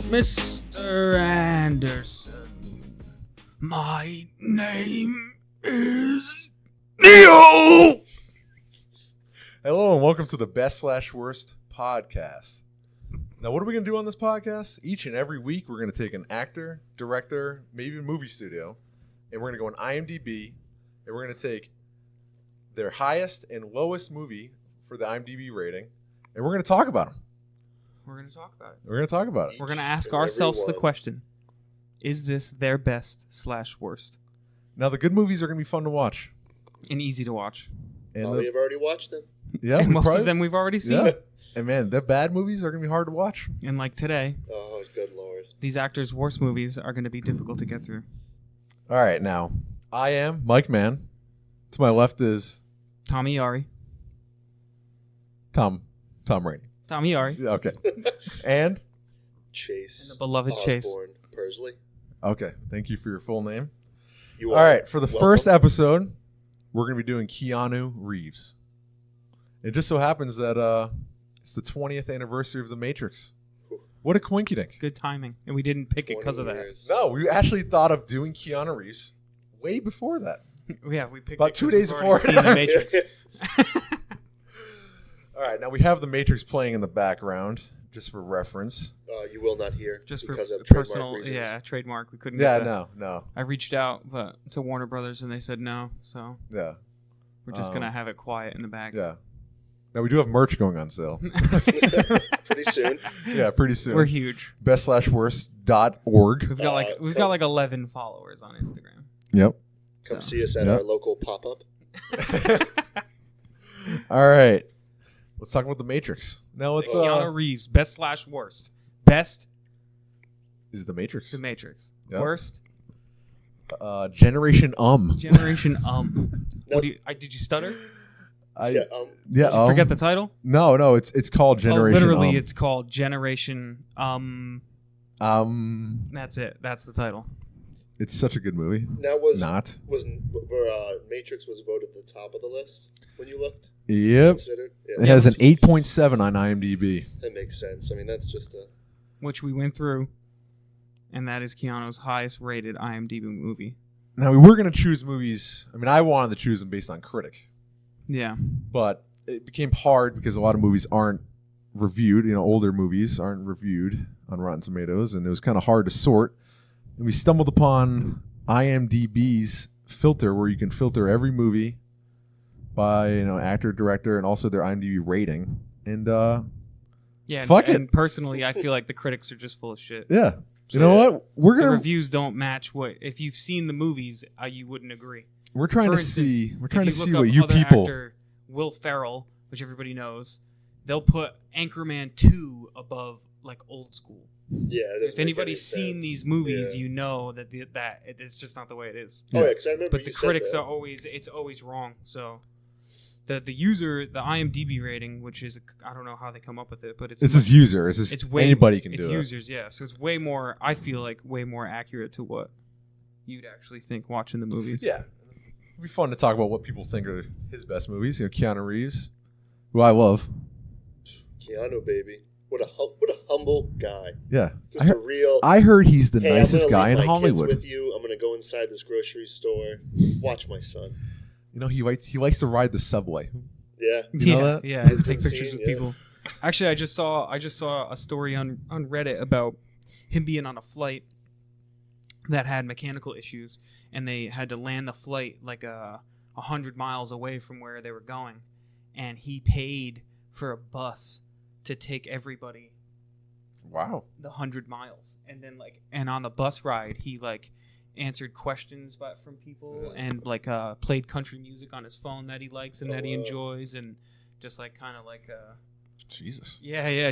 Mr. Anderson, my name is Neo! Hello and welcome to the Best/Worst podcast. Now, what are we going to do on this podcast? Each and every week, we're going to take an actor, director, maybe a movie studio, and we're going to go on IMDb, and we're going to take their highest and lowest movie for the IMDb rating, and we're going to talk about them. We're going to talk about it. We're going to talk about it. We're going to ask ourselves the question, is this their best/worst? Now, the good movies are going to be fun to watch. And easy to watch. And we have already watched them. Yeah, and most of them we've already seen. Yeah. And man, the bad movies are going to be hard to watch. And like today, oh, good Lord, these actors' worst movies are going to be difficult to get through. All right, now, I am Mike Mann. To my left is Tommy Yari. Tom Rainey. Tommy Yari. Yeah, okay. And? Chase. And the beloved Osborne Chase. Persley. Okay, thank you for your full name. You All right, for the welcome. first episode, we're going to be doing Keanu Reeves. It just so happens that it's the 20th anniversary of The Matrix. What a coinkydink. Good timing. And we didn't pick it because of that. years. No, we actually thought of doing Keanu Reeves way before that. Yeah, we picked About it 2 'cause days we've already before. seen The Matrix. All right, now we have The Matrix playing in the background, just for reference. You will not hear Just for because of personal, trademark reasons. trademark. We couldn't Yeah, get that. no. I reached out to Warner Brothers and they said no, so Yeah, we're just going to have it quiet in the back. yeah. Now, we do have merch going on sale. Pretty soon. Yeah, pretty soon. We're huge. Best/worst.org. We've got like 11 followers on Instagram. Yep. Come So. see us at Yep. our local pop-up. All right. Let's talk about The Matrix. Now let's Keanu Reeves, best/worst. Best, is it The Matrix? The Matrix. Yep. Worst, Generation Generation No. What do you? Did you stutter? Yeah, Did you forget the title? No, it's called Generation literally, it's called Generation Um, That's it. That's the title. it's such a good movie. now was Matrix was voted the top of the list when you looked? Yep. Considered? It Yeah, has an 8.7 on IMDb. that makes sense. I mean, that's just a... Which we went through, and that is Keanu's highest rated IMDb movie. Now, we were going to choose movies. I mean, I wanted to choose them based on critic, Yeah. but it became hard because a lot of movies aren't reviewed. You know, older movies aren't reviewed on Rotten Tomatoes, and it was kind of hard to sort. And we stumbled upon IMDb's filter, where you can filter every movie by actor, director, and also their IMDb rating. And Yeah. Fuck it. And personally, I feel like the critics are just full of shit. yeah, you know what? We're The gonna reviews don't match what if you've seen the movies, you wouldn't agree. we're trying For to instance, see we're if trying to you look see up what you other people. actor Will Ferrell, which everybody knows, they'll put Anchorman 2 above like old school. Yeah, it doesn't If make anybody's any seen sense. these movies, Yeah. you know that it's just not the way it is. Oh, yeah, because I remember But the you said critics that. are always wrong. So the IMDb rating, which is I don't know how they come up with it, but it's This user. It's way anybody can it's do users, yeah. So it's way more. I feel like way more accurate to what you'd actually think watching the movies. it. Yeah, it'd be fun to talk about what people think are his best movies. Keanu Reeves, who I love. Keanu, baby. What a humble guy. Yeah, Just a real... I heard he's the Hey, nicest I'm gonna guy in leave my kids Hollywood. with you. I'm going to go inside this grocery store. Watch my son. He likes to ride the subway. Yeah. You know that? Yeah. It's Take been pictures seen, with yeah. people. Actually, I just saw a story on Reddit about him being on a flight that had mechanical issues, and they had to land the flight like 100 miles away from where they were going, and he paid for a bus to take everybody Wow. the 100 miles, and on the bus ride he answered questions from people and played country music on his phone that he likes and that he enjoys, and just Jesus.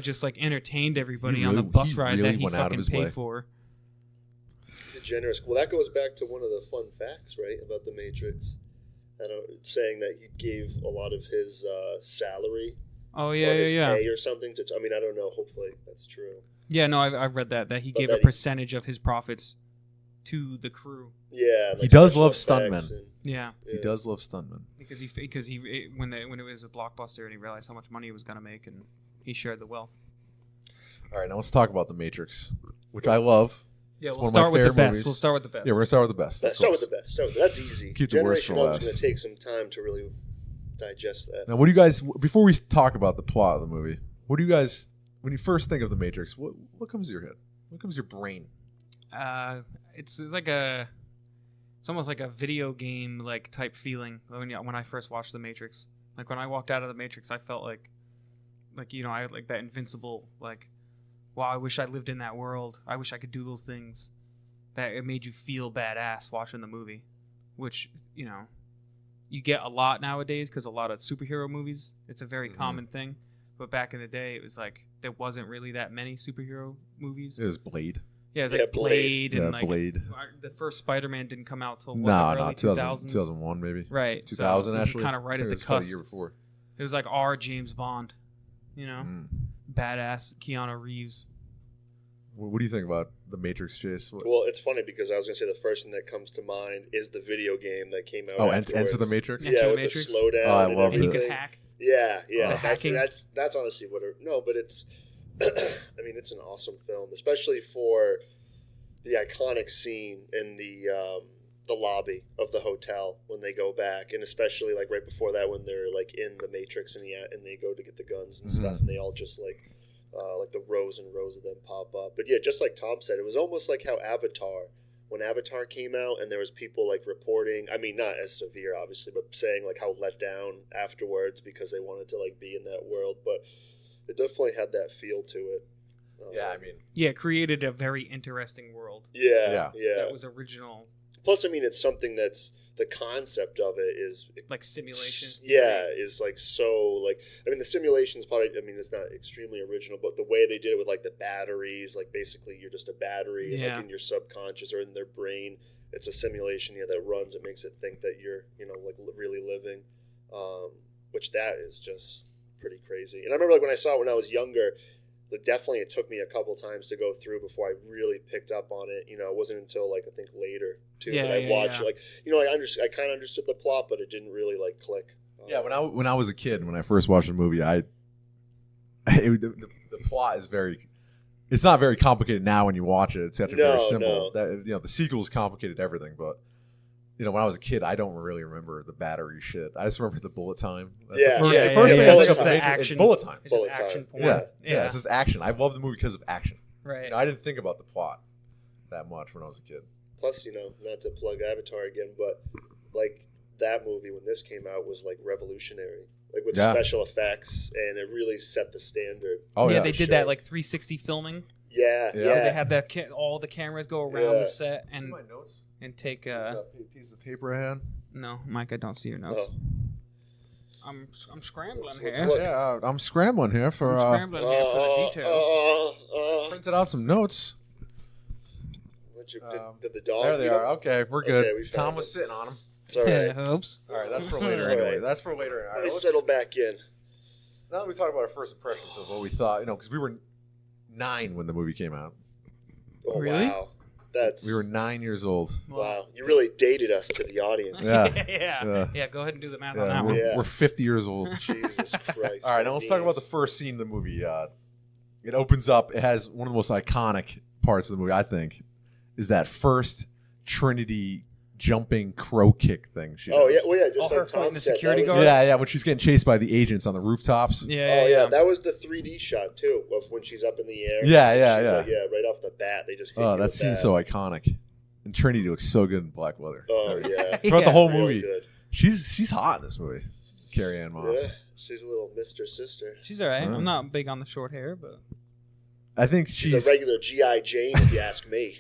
just entertained everybody He on the really- bus he ride really that he went out of fucking his way. paid for. He's a generous... Well, that goes back to one of the fun facts, right, about The Matrix. Saying that he gave a lot of his salary Oh or yeah, his yeah. pay or something. I mean, I don't know. Hopefully that's true. Yeah, no, I've read that he But gave that a he- percentage of his profits to the crew. Yeah. He does special love effects stuntmen. and- Yeah, He does love stuntmen. because when it was a blockbuster and he realized how much money he was gonna make, and he shared the wealth. All right, now let's talk about The Matrix. which I love. Yeah, It's we'll one of my start with the favorite best. movies. We'll start with the best. Yeah, we're gonna start with the best. Let's start with the best. That's easy. Keep the worst for Generation One's last. going to take some time to really digest that. Now, what do you guys? Before we talk about the plot of the movie, what do you guys? When you first think of the Matrix, what comes to your head? What comes to your brain? It's almost like a video game like type feeling when I first watched The Matrix. Like when I walked out of The Matrix, I felt like I had like that invincible like, wow, I wish I lived in that world. I wish I could do those things. That it made you feel badass watching the movie, which you get a lot nowadays because a lot of superhero movies. It's a very common thing, but back in the day, it was like there wasn't really that many superhero movies. It was Blade. Yeah, it was like Blade and like Blade. The first Spider-Man didn't come out till No, early 2001 maybe. Right, 2000 so actually. kind of right at the It was about a cusp. year before. It was like our James Bond, badass Keanu Reeves. What do you think about the Matrix, Chase? Well, it's funny because I was going to say the first thing that comes to mind is the video game that came out. Oh, afterwards. Enter the Matrix? Yeah, Enter the with Matrix? the slowdown. Oh, I and love And you everything. could hack. Yeah. The hacking. That's honestly what. No, but it's. I mean, it's an awesome film, especially for the iconic scene in the lobby of the hotel when they go back, and especially like right before that when they're like in the Matrix and they go to get the guns and stuff, and they all just like the rows and rows of them pop up. But yeah, just like Tom said, it was almost like how when Avatar came out, and there was people like reporting. I mean, not as severe, obviously, but saying like how let down afterwards because they wanted to like be in that world. But it definitely had that feel to it. Yeah, I mean. Yeah, it created a very interesting world. Yeah. That was original. Plus, I mean, it's something that's the concept of it is Like simulation. Yeah, is like so like I mean the simulation's probably it's not extremely original, but the way they did it with like the batteries, like basically you're just a battery like in your subconscious or in their brain. It's a simulation that runs. It makes it think that you're like really living, which that is just pretty crazy. And I remember like when I saw it when I was younger. Like definitely, it took me a couple times to go through before I really picked up on it. It wasn't until like I think later too that I watched it. Like I kind of understood the plot, but it didn't really like click. Yeah, when I was a kid, when I first watched the movie, the plot is it's not very complicated now when you watch it. It's actually very simple. No. That the sequels complicated everything, but when I was a kid, I don't really remember the battery shit. I just remember the bullet time. That's the first thing I think of the Matrix is bullet time. It's just action porn. Yeah, it's just action. I love the movie because of action. Right. I didn't think about the plot that much when I was a kid. Plus, not to plug Avatar again, but like that movie when this came out was like revolutionary, like with special effects, and it really set the standard. Oh yeah, they did that like 360 filming. Yeah. They have that all the cameras go around the set and see my notes and take piece of paper I had. No, Mike, I don't see your notes. Oh. I'm scrambling Let's here. look. Yeah, I'm scrambling here for the details. printed out some notes. Did the dog? There they are. Okay, we're good. Okay, Tom was sitting on them. It's all right. Oops. All right, that's for later All anyway. right. That's for later. All Let right, me settle back in. now that we talk about our first impressions of what we thought, because we were 9 when the movie came out. Oh, Really? Wow. We were 9 years old. Wow. You really dated us to the audience. Yeah. Yeah, go ahead and do the math on that one. We're 50 years old. Jesus Christ. All right, now let's talk about the first scene of the movie. It opens up. It has one of the most iconic parts of the movie, I think, is that first Trinity jumping crow kick thing. She Oh, does. yeah. Well, yeah, just her like fighting Tom the said. security that was- guard? Yeah, when she's getting chased by the agents on the rooftops. Yeah, Oh, yeah. That was the 3D shot, too, of when she's up in the air. Yeah, She's yeah. like, right off the bat, they just hit you Oh, that with scene's so iconic. And Trinity looks so good in black leather. Oh, yeah. Throughout the whole Really movie, good. she's hot in this movie. Carrie Ann Moss. Yeah. She's a little Mr. Sister. She's all right. Oh. I'm not big on the short hair, but I think She's a regular G.I. Jane, if you ask me.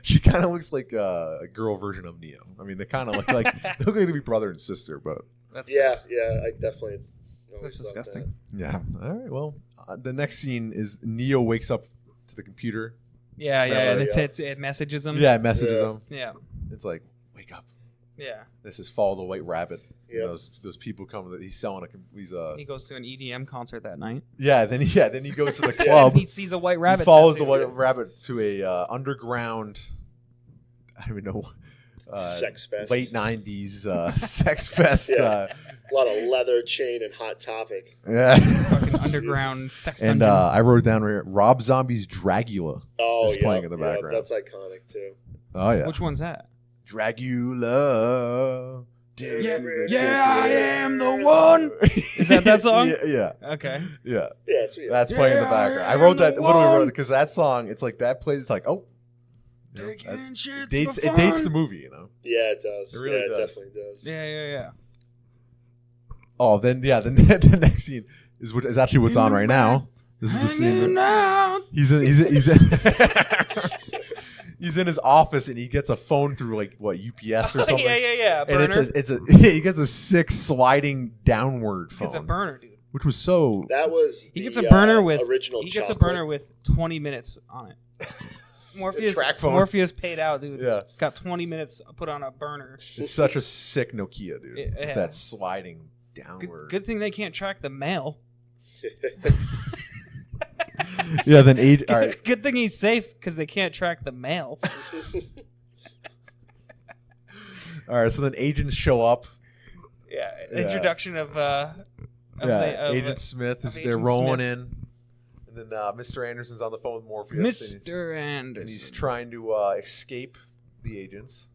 she kind of looks like a girl version of Neo. I mean, they kind of look like they look like to be brother and sister, but that's Yeah, gross. yeah, I definitely. That's always thought disgusting. yeah. All right. Well, the next scene is Neo wakes up to the computer. Yeah, Remember, and it messages him. Yeah, it messages Yeah. him. Yeah. It's like, wake up. Yeah. This is Follow the White Rabbit. Yep. Those people come that he's selling He goes to an EDM concert that night. then he goes to the club. He sees a white rabbit. He follows tattoo. the white rabbit to a underground. I don't even know. Sex fest. late 90s sex fest. Yeah. A lot of leather, chain, and Hot Topic. Yeah. Fucking underground sex And dungeon. I wrote it down right here. Rob Zombie's Dragula Oh, is yeah. playing in the background. That's iconic, too. Oh, yeah. Which one's that? Dragula. Yeah, I am the one. Is that song? Yeah. Okay. Yeah. Yeah, That's playing in the background. I wrote that. Literally wrote it because that song. It's like that plays like it dates the movie. You know. Yeah, it does. It really does. It definitely does. Yeah. Oh, then the next scene is actually what's on right now. This is the scene. He's in his office and he gets a phone through like what UPS or something. Yeah. And Burner. he gets a 6 sliding downward phone. He gets a burner, dude. Which was so. That was He gets a burner with original. He gets a chocolate. burner with 20 minutes on it. track phone. Morpheus paid out, dude. Yeah. Got 20 minutes put on a burner. It's such a sick Nokia, dude. Yeah. With that sliding downward. Good thing they can't track the mail. Yeah. Then all right. Good thing he's safe because they can't track the mail. All right. So then agents show up. Yeah. Yeah. Introduction of Agent Smith is of they're Agent rolling Smith. in, and then Mr. Anderson's on the phone with Morpheus. Mr. Anderson. And he's trying to escape the agents.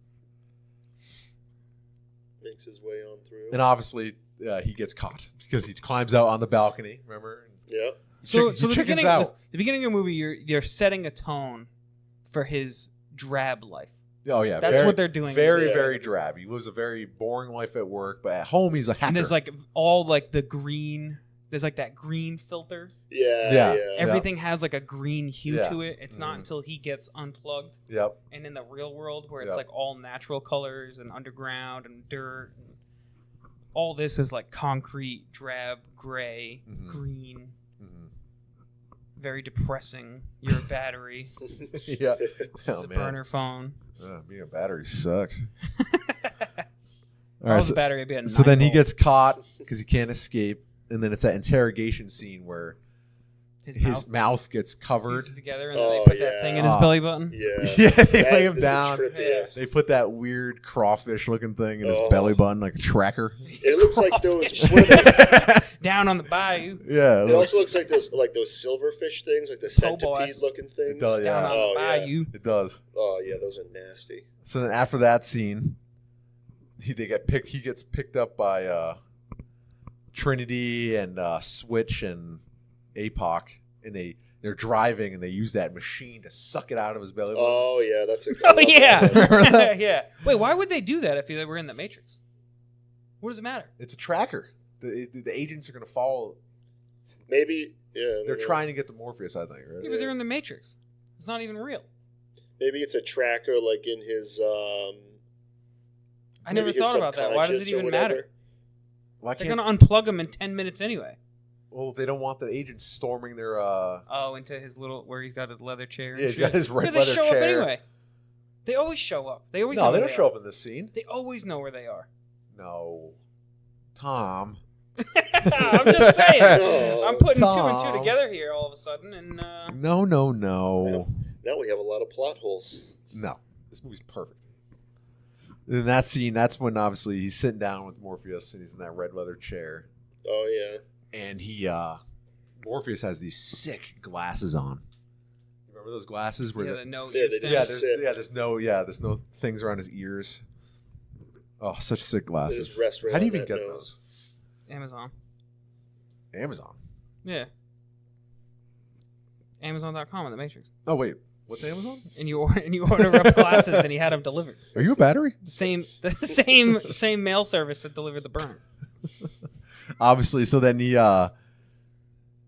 Makes his way on through. And obviously, he gets caught because he climbs out on the balcony. Remember? Yeah. So He the chickens beginning, out. the beginning of the movie, you're setting a tone for his drab life. Oh yeah, That's what they're doing. Very, Yeah. very drab. He lives a very boring life at work, but at home he's a hacker. And there's like all like the green. There's like that green filter. Yeah. Everything has like a green hue Yeah. to it. It's not Mhm. until he gets unplugged Yep. and in the real world where it's Yep. like all natural colors and underground and dirt. And all this is like concrete, drab, gray, Mhm. green, Mhm. very depressing. Your battery, Yeah. it's Oh a man, burner phone. being a battery sucks. All All right. the So, battery would be a so then he 9 volt. gets caught because he can't escape, and then it's that interrogation scene where his mouth gets covered. fuses together and then Oh, they put yeah. that thing in his Oh. belly button. Yeah. Yeah, they That lay him is a down. trippy ass- They put that weird crawfish-looking thing in his Oh. belly button, like a tracker. It looks like those. Crawfish. What are they? Down on the bayou. Yeah, It also looks like those silverfish things, like the centipede looking things. It does, Down yeah. on Oh, the yeah. bayou. it does. Oh yeah, those are nasty. So then after that scene, he gets picked up by Trinity and Switch and APOC, and they're driving and they use that machine to suck it out of his belly button. Oh yeah, that's a. Oh yeah, Remember that? yeah. Wait, why would they do that if they were in the Matrix? What does it matter? It's a tracker. The agents are going to follow. Maybe yeah. They're trying to get to Morpheus, I think, right? Yeah, but they're in the Matrix. It's not even real. Maybe it's a tracker, like in his. I never maybe his thought about that. Why does it subconscious or even whatever. matter? Why They're can't? gonna unplug him in 10 minutes anyway. Well, they don't want the agents storming their. Oh, into his little where he's got his leather chair. and Yeah, he's shit. got his Where red do they leather show chair. up anyway? They always show up. They always No, know they where don't show are. up in this scene. They always know where they are. No, Tom. I'm just saying. Oh, I'm putting two and two Tom. together here all of a sudden, and No. Now we have a lot of plot holes. No, this movie's perfect. In that scene, that's when obviously he's sitting down with Morpheus and he's in that red leather chair, Oh yeah. and Morpheus has these sick glasses on. Remember those glasses? Where yeah, the no Yeah, use they thing. just- there's no things around his ears. Oh, such sick glasses. just rest right How do you on even that get nose. Amazon. those? Amazon. Yeah. Amazon.com in the Matrix. Oh wait, what's Amazon? And you order up glasses, and he had them delivered. Are you a battery? The same mail service that delivered the burner. Obviously, so then Neo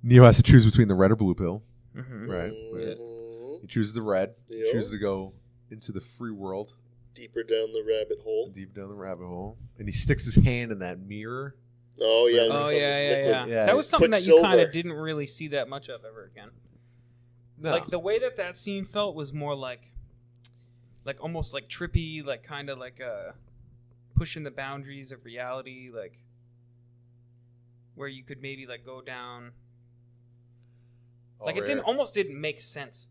has to choose between the red or blue pill. Mm-hmm. Right. Mhm. He chooses the red. He Yep. chooses to go into the free world, Deeper down the rabbit hole. deep down the rabbit hole, and he sticks his hand in that mirror. Oh yeah. Right. Oh it becomes yeah. liquid. Yeah. That was something that you kind Quicksilver. of didn't really see that much of ever again. No, Like the way that scene felt was more like almost like trippy, like kind of like pushing the boundaries of reality, like where you could maybe like go down. Oh, Like it right. almost didn't make sense.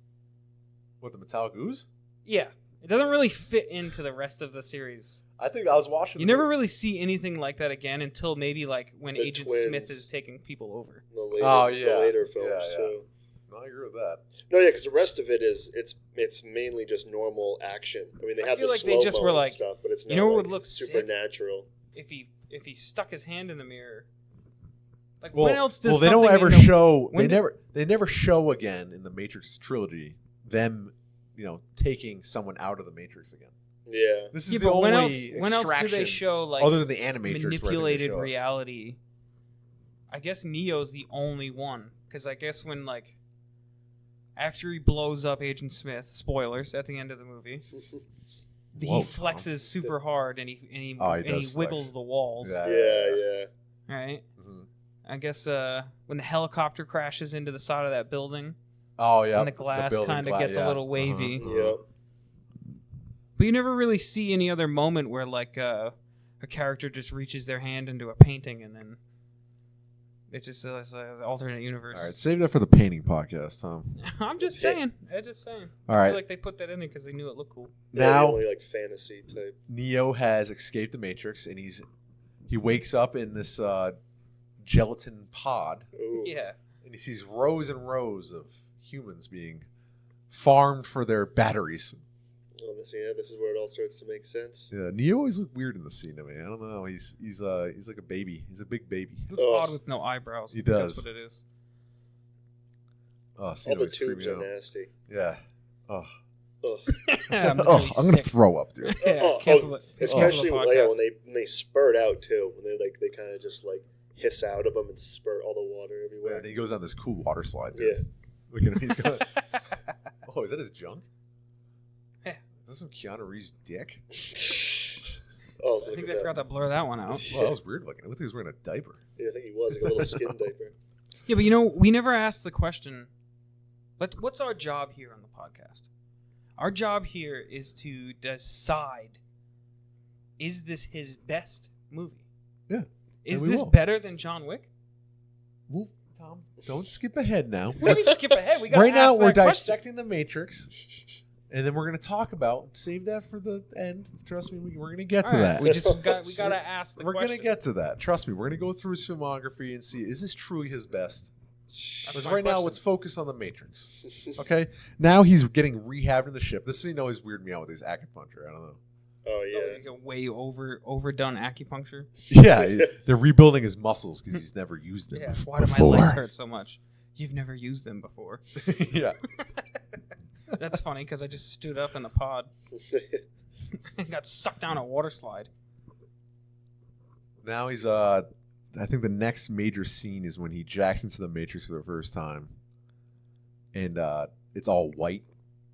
What, the metallic ooze? Yeah, It doesn't really fit into the rest of the series. I think I was watching. You never really see anything like that again until maybe like when The Agent twins. Smith is taking people over. The later, Oh, yeah. the later films Yeah. too. No, I agree with that. No, yeah, because the rest of it is it's mainly just normal action. I mean, they I have feel the like they slow-mo just were and like, stuff, but it's not you know what like would look sick? supernatural. If he stuck his hand in the mirror. Like Well, when else does they don't something ever in the- show. when They never show again in the Matrix trilogy them, taking someone out of the Matrix again. Yeah, This is Yeah, the but only when else do they extraction show like other than the Animatrix where I think they manipulated show it. reality? I guess Neo's the only one because I guess when like after he blows up Agent Smith, spoilers at the end of the movie, Whoa, he flexes super hard and he Oh, he and does he wiggles flex. the walls, yeah. right? Mhm. I guess when the helicopter crashes into the side of that building Oh yeah, and the glass kind of gets a little wavy. Yeah. But you never really see any other moment where like a character just reaches their hand into a painting and then it just is an alternate universe. All right, save that for the painting podcast, Tom. I'm just saying. I'm just saying. All I right, feel like they put that in there because they knew it looked cool. Yeah, now the only like fantasy type. Neo has escaped the Matrix and he wakes up in this gelatin pod Ooh. Yeah. and he sees rows and rows of humans being farmed for their batteries. Well, this is where it all starts to make sense. Yeah, Neo always looked weird in the scene to me. I don't know. He's like a baby. He's a big baby. He looks Oh. odd with no eyebrows. He That's does. what it is. Oh, All seeing the him is tubes creepy are now. nasty. Yeah. Oh, Ugh. I'm oh, really I'm gonna sick. throw up, dude. Yeah, Oh, cancel it. Especially cancel the yeah, podcast. when they spurt out too. When they kind of just like hiss out of them and spurt all the water everywhere. And he goes on this cool water slide. Yeah. Dude. Look at him. He's going. Oh, is that his junk? Yeah. Is that some Keanu Reeves dick? Oh, I look think at they that. forgot to blur that one out. Well, that was weird looking. I looked like he was wearing a diaper. Yeah, I think he was like a little skin diaper. Yeah, but we never asked the question. What's our job here on the podcast? Our job here is to decide: is this his best movie? Yeah. Is And we this will. better than John Wick? Well, Tom, don't skip ahead now. We need to skip ahead. We gotta Right now, ask we're that question. dissecting the Matrix, and then we're going to talk about. Save that for the end. Trust me, we're going to get All to right, that. we gotta ask the We're question. going to get to that. Trust me, we're going to go through his filmography and see is this truly his best. That's Because my right now, question. let's focus on the Matrix. Okay, now he's getting rehabbed in the ship. This scene always weirded me out with his acupuncture. I don't know. Oh Oh, yeah. like a way overdone acupuncture. Yeah, they're rebuilding his muscles because he's never used them Yeah. bef- Why do before. my legs hurt so much? You've never used them before. Yeah, That's funny because I just stood up in the pod and got sucked down a water slide. now he's I think the next major scene is when he jacks into the Matrix for the first time, and it's all white.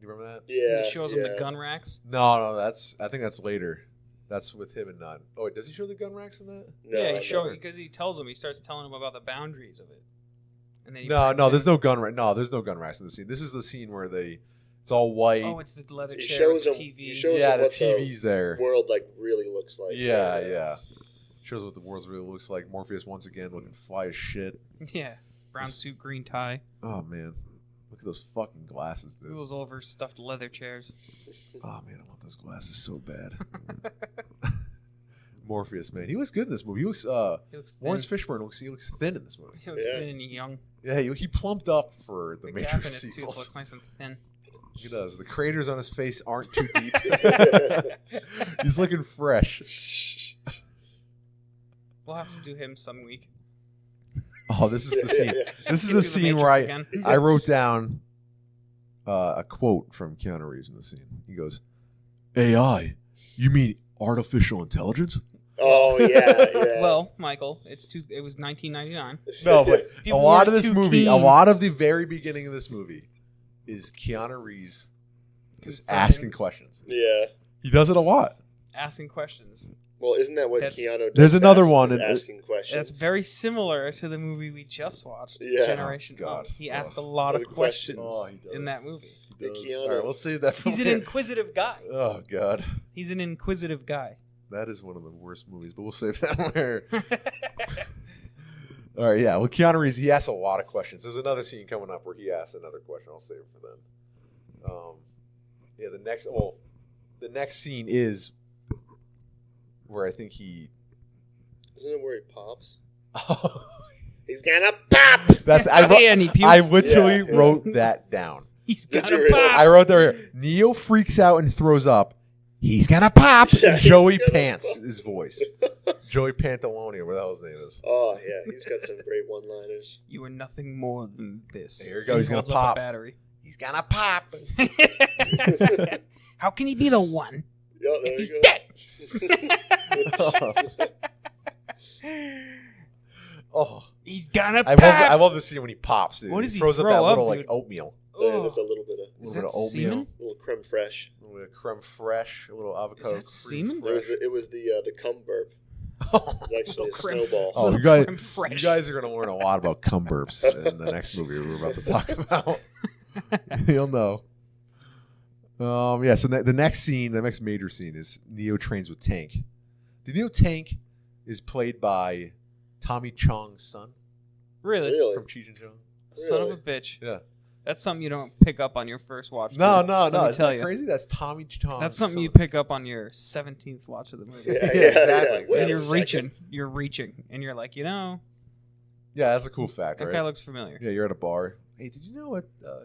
You remember that? Yeah. He shows him the gun racks. No, I think that's later. That's with him and Nun. Oh wait, does he show the gun racks in that? No, Yeah, never. because he tells him, he starts telling him about the boundaries of it. And then he No, brings no, in- there's no gun rack. No, there's no gun racks in the scene. This is the scene where it's all white. Oh, it's the leather He chair shows with him. the TV. He shows yeah, him the what TV's there. the world like really looks like. Yeah. Shows what the world really looks like. Morpheus once again looking fly as shit. Yeah, brown suit, green tie. Oh man, look at those fucking glasses, Look at dude. those overstuffed leather chairs. Oh man, I want those glasses so bad. Morpheus, man, he looks good in this movie. He looks. He looks thin. Lawrence Fishburne looks thin in this movie. He looks Yeah. thin and young. Yeah, he plumped up for the The gap in Matrix his tooth sequels. looks nice and thin. He does. The craters on his face aren't too deep. He's looking fresh. We'll have to do him some week. Oh, this is the scene. This is Do the the scene Matrix where again. I wrote down a quote from Keanu Reeves in the scene. He goes, "AI? You mean artificial intelligence?" Oh yeah. Well, Michael, it was 1999. No, but a People lot of weren't this too movie, keen. a lot of the very beginning of this movie is Keanu Reeves just Confirming. asking questions. Yeah. He does it a lot. Asking questions. Well, isn't that what That's- Keanu does? There's another best, one, is and- asking questions. That's very similar to the movie we just watched, Yeah. Generation Oh, God. O. He Oh. asked a lot of Good question. questions Oh, he does. in that movie. The Does. Keanu- All right, we'll save that for He's an later. inquisitive guy. Oh God, He's an inquisitive guy. that is one of the worst movies. But we'll save that where. All right, yeah. Well, Keanu Reeves, he asks a lot of questions. There's another scene coming up where he asks another question. I'll save it for then. Yeah, the next. Well, the next scene is where I think he. Isn't it where he pops? Oh, He's gonna pop. that's I. Yeah, and he pukes. I literally Yeah. wrote that down. He's Did gonna you really? pop. I wrote there. Neo freaks out and throws up. He's gonna pop. Yeah, And Joey he's gonna pants pop. his voice. Joey Pantalone, whatever the hell his name is. Oh yeah, he's got some great one-liners. You are nothing more than this. There you go, he's gonna holds up a pop. battery. He's gonna pop. How can he be the one Yeah, there if he's you dead? Oh, He's gonna I pop. love the scene when he pops. Dude. What does he he throws up throw that up, little dude? like oatmeal, Yeah, just a Oh, little bit of is a that little oatmeal, semen? little creme fraiche. a little creme fraiche, a little avocado. Is that semen? It was the cum burp. Oh, It's actually a creme- snowball. Oh, Little you guys, creme fraiche. you guys are gonna learn a lot about cum burps in the next movie we're about to talk about. You'll know. Yeah. So the next scene, the next major scene is Neo trains with Tank. The Neo Tank is played by Tommy Chong's son Really? Really? from Cheech and Chong. Son of a Really? bitch. Yeah. That's something you don't pick up on your first watch. No, dude. no, Let no. me Isn't tell that you. crazy? That's Tommy Chong's That's something son. you pick up on your 17th watch of the movie. Yeah, Yeah, exactly. Wait And a you're second. reaching, and you're like, Yeah, that's a cool fact, that right? guy looks familiar. Yeah, you're at a bar. Hey, did you know what?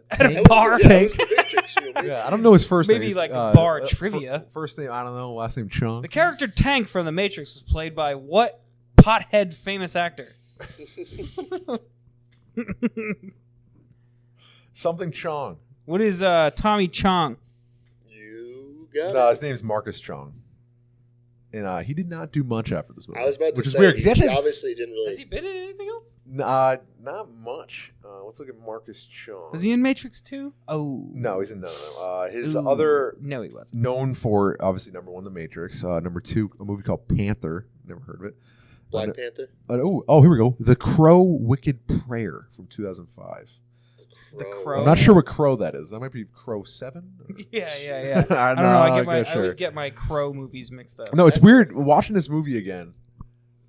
At a Tank- bar? Yeah, Tank. it was the Matrix, you know, Yeah, I don't know his first name. Maybe He's, like a bar trivia. First name, I don't know. Last name, Chong. The character Tank from The Matrix was played by what pothead famous actor? Something Chong. What is Tommy Chong? You got No, it. his name's Marcus Chong. And he did not do much after this movie. I was about to which is say, weird. 'Cause he he actually has- obviously didn't really. Has he been in anything else? not much. Let's look at Marcus Chong. Was he in Matrix 2? Oh. No, he's in none of them. His Ooh. other No, he wasn't. known for obviously number one, The Matrix. Number two, a movie called Panther. Never heard of it. Black Panther. Oh, here we go. The Crow Wicked Prayer from 2005. The Crow. I'm not sure what Crow that is. That might be Crow 7. Yeah. I I don't know. I okay, always sure. get my Crow movies mixed up. No, it's weird watching this movie again.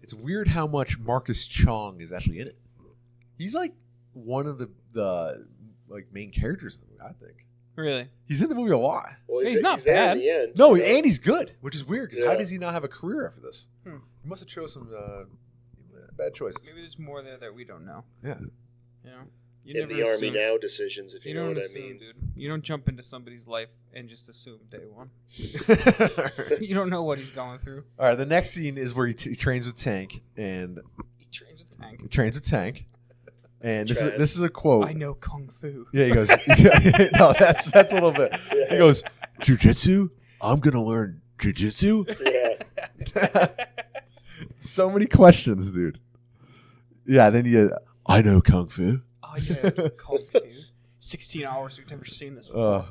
It's weird how much Marcus Chong is actually in it. He's like one of the like main characters in the movie, I think. Really? He's in the movie a lot. Well, He's not there bad. in the end. No, you know? and he's good, which is weird because how Yeah. does he not have a career after this? Hmm. He must have chose some bad choices. Maybe there's more there that we don't know. Yeah. You know? You in the never Army assume- Now decisions, if you, You know don't what I assume, mean. dude. You don't jump into somebody's life and just assume day one. You don't know what he's going through. All right, the next scene is where he trains with Tank, and He trains a tank. he trains with Tank, and this Trans. is a quote. I know kung fu. Yeah, he goes. No, that's a little bit. Yeah. He goes, "Jiu-jitsu? I'm gonna learn jiu-jitsu." Yeah. So many questions, dude. Yeah, then I know kung fu. Oh yeah, kung fu. 16 hours. We've never seen this before.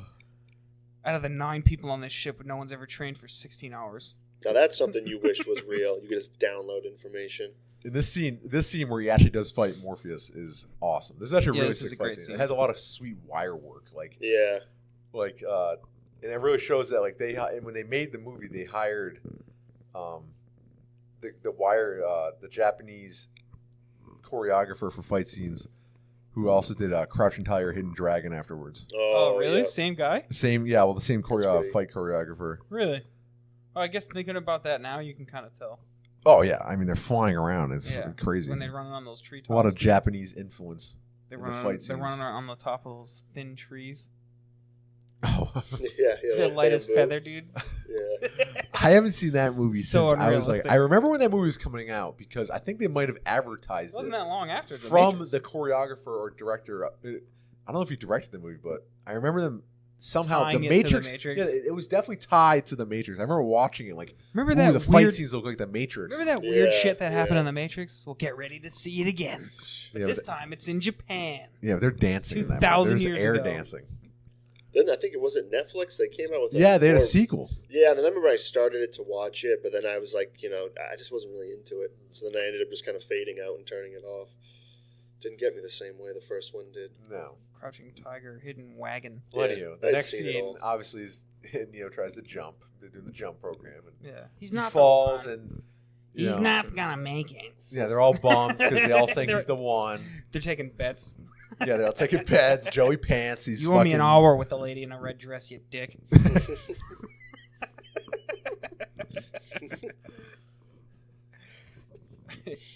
Out of the 9 people on this ship, no one's ever trained for 16 hours. Now that's something you wish was real. You could just download information. In this scene where he actually does fight Morpheus is awesome. This is actually a Yeah, really this is sick a fight great scene. scene. It has a lot of sweet wire work, Yeah. and it really shows that when they made the movie, they hired the Japanese choreographer for fight scenes, who also did Crouching Tiger, Hidden Dragon afterwards. Oh, really? yeah. Same guy? The same pretty- fight choreographer. Really? Oh, I guess thinking about that now, you can kind of tell. Oh yeah, I mean they're flying around. It's Yeah, crazy. When they run on those treetops. A lot of Japanese influence. They in run the on, fight they're scenes. running on the top of those thin trees. Oh, Yeah. They're like light as bamboo. feather, dude. Yeah. I haven't seen that movie So since I was like. unrealistic. I remember when that movie was coming out because I think they might have It advertised wasn't it that long after. The from Matrix. the choreographer or director. I don't know if he directed the movie, but I remember them somehow. Tying The it to the Matrix. Matrix. Yeah, it was definitely tied to the Matrix. I remember watching it like, Remember ooh, that the fight weird, scenes look like the Matrix. Remember that weird Yeah, shit that happened yeah. in the Matrix? Well, get ready to see it again. Yeah, This but, time it's in Japan. yeah, they're dancing in that. 2,000 Movie. There's years air ago. dancing. Then I think it wasn't Netflix. They came out with. Yeah, they had a more- sequel. Yeah, and then I remember I started it to watch it, but then I was like, I just wasn't really into it. So then I ended up just kind of fading out and turning it off. Didn't get me the same way the first one did. No. Crouching Tiger, Hidden Wagon. Well, Yeah, anywho, the I'd next seen it scene all. obviously is Neo tries to jump. They're doing the jump program, and Yeah, he's he not. falls, the one. and He's not gonna make it. Yeah, they're all bummed because they all think They're- he's the one. They're taking bets. Yeah, they're all taking bets. Joey pants. He's You owe me an fucking- hour with the lady in a red dress, you dick.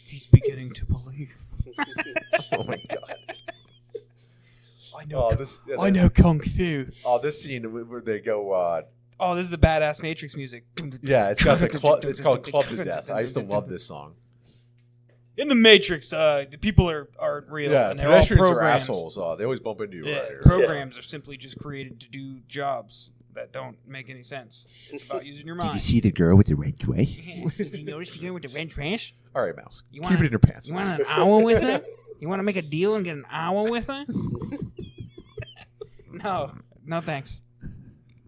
He's beginning to believe. Oh my god. I know kung fu. Oh, this scene where they go. Oh, this is the badass Matrix music. Yeah, it's got the club. It's called Club to Death. I used to love this song. In the Matrix, the people aren't real. Yeah, and they're all pedestrians are programs. assholes. They always bump into you. Yeah, Right here. programs are simply just created to do jobs that don't make any sense. It's about using your Did you mind. see the girl with the red dress? Yeah. Did you notice the girl with the red dress? All right, Mouse. You Keep wanna- it in your pants. You want an hour with her? You want to make a deal and get an hour with her? No, thanks.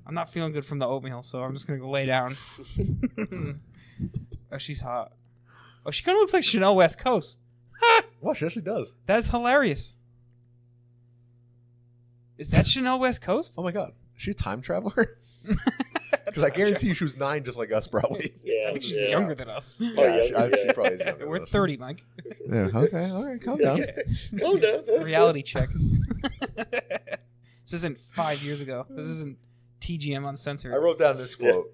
I'm not feeling good from the oatmeal, so I'm just gonna go lay down. Oh, she's hot. Oh, she kind of looks like Chanel West Coast. Well, she actually does. That's hilarious. Is that Chanel West Coast? Oh my god, is she a time traveler? Because I guarantee you she was 9, just like us, probably. Yeah, I think she's yeah. younger than us. Oh, Yeah, she yeah. probably is younger. We're than us. 30, Mike. Yeah. Okay. All right. Calm down. Calm down. Reality check. This isn't 5 years ago. This isn't TGM Uncensored. I wrote down this quote.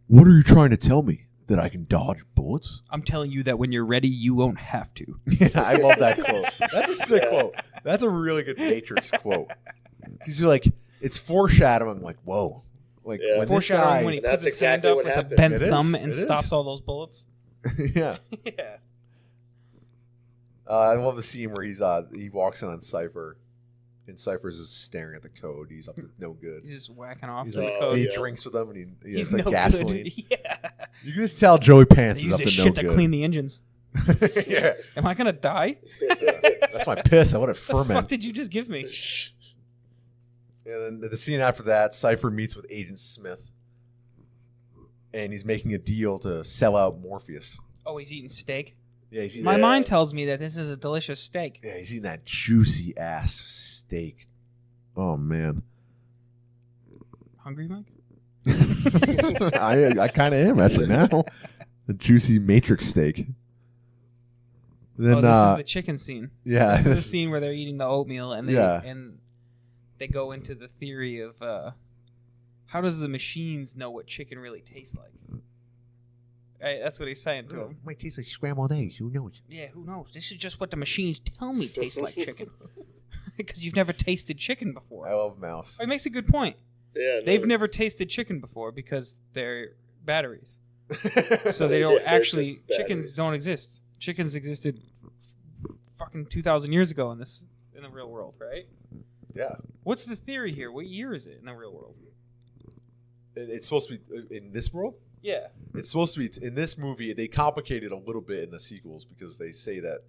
What are you trying to tell me? That I can dodge bullets? I'm telling you that when you're ready, you won't have to. Yeah, I love that quote. That's a sick quote. That's a really good Matrix quote. Because you're like, it's foreshadowing. Like, whoa. Like Yeah. when this Foreshadowing guy, when he And that's puts his hand exactly up what with a happened. bent It is. thumb and It is. stops all those bullets. yeah. Yeah. I love the scene where he walks in on Cypher, and Cypher's just staring at the code. He's up to no good. He's just whacking off He's to the like, code. he yeah. drinks with them, and He's it's like no gasoline. good. Yeah. You can just tell Joey Pants They is use up this to no shit to good. clean the engines. Yeah, Am I going to die? that's my piss. I want it What the fuck ferment. did you just give me? And then the scene after that, Cypher meets with Agent Smith, and he's making a deal to sell out Morpheus. Oh, he's eating steak? Yeah, he's eating My Yeah. mind tells me that this is a delicious steak. Yeah, he's eating that juicy ass steak. Oh man, Hungry, Mike? I kind of am actually now. The juicy Matrix steak. Then Oh, this is the chicken scene. yeah, This is the scene where they're eating the oatmeal and they Yeah. and they go into the theory of how does the machines know what chicken really tastes like? Right, that's what he's saying to him. Might taste like scrambled eggs. Who knows? Yeah, who knows? This is just what the machines tell me tastes like chicken. Because you've never tasted chicken before. I love Mouse. It makes a good point. Yeah, no. They've never tasted chicken before because they're batteries. So they don't Yeah, they're actually just chickens batteries. don't exist. Chickens existed fucking 2,000 years ago in the real world, right? Yeah, What's the theory here? What year is it in the real world? it's supposed to be in this world. Yeah. It's supposed to be in this movie. They complicate it a little bit in the sequels because they say that.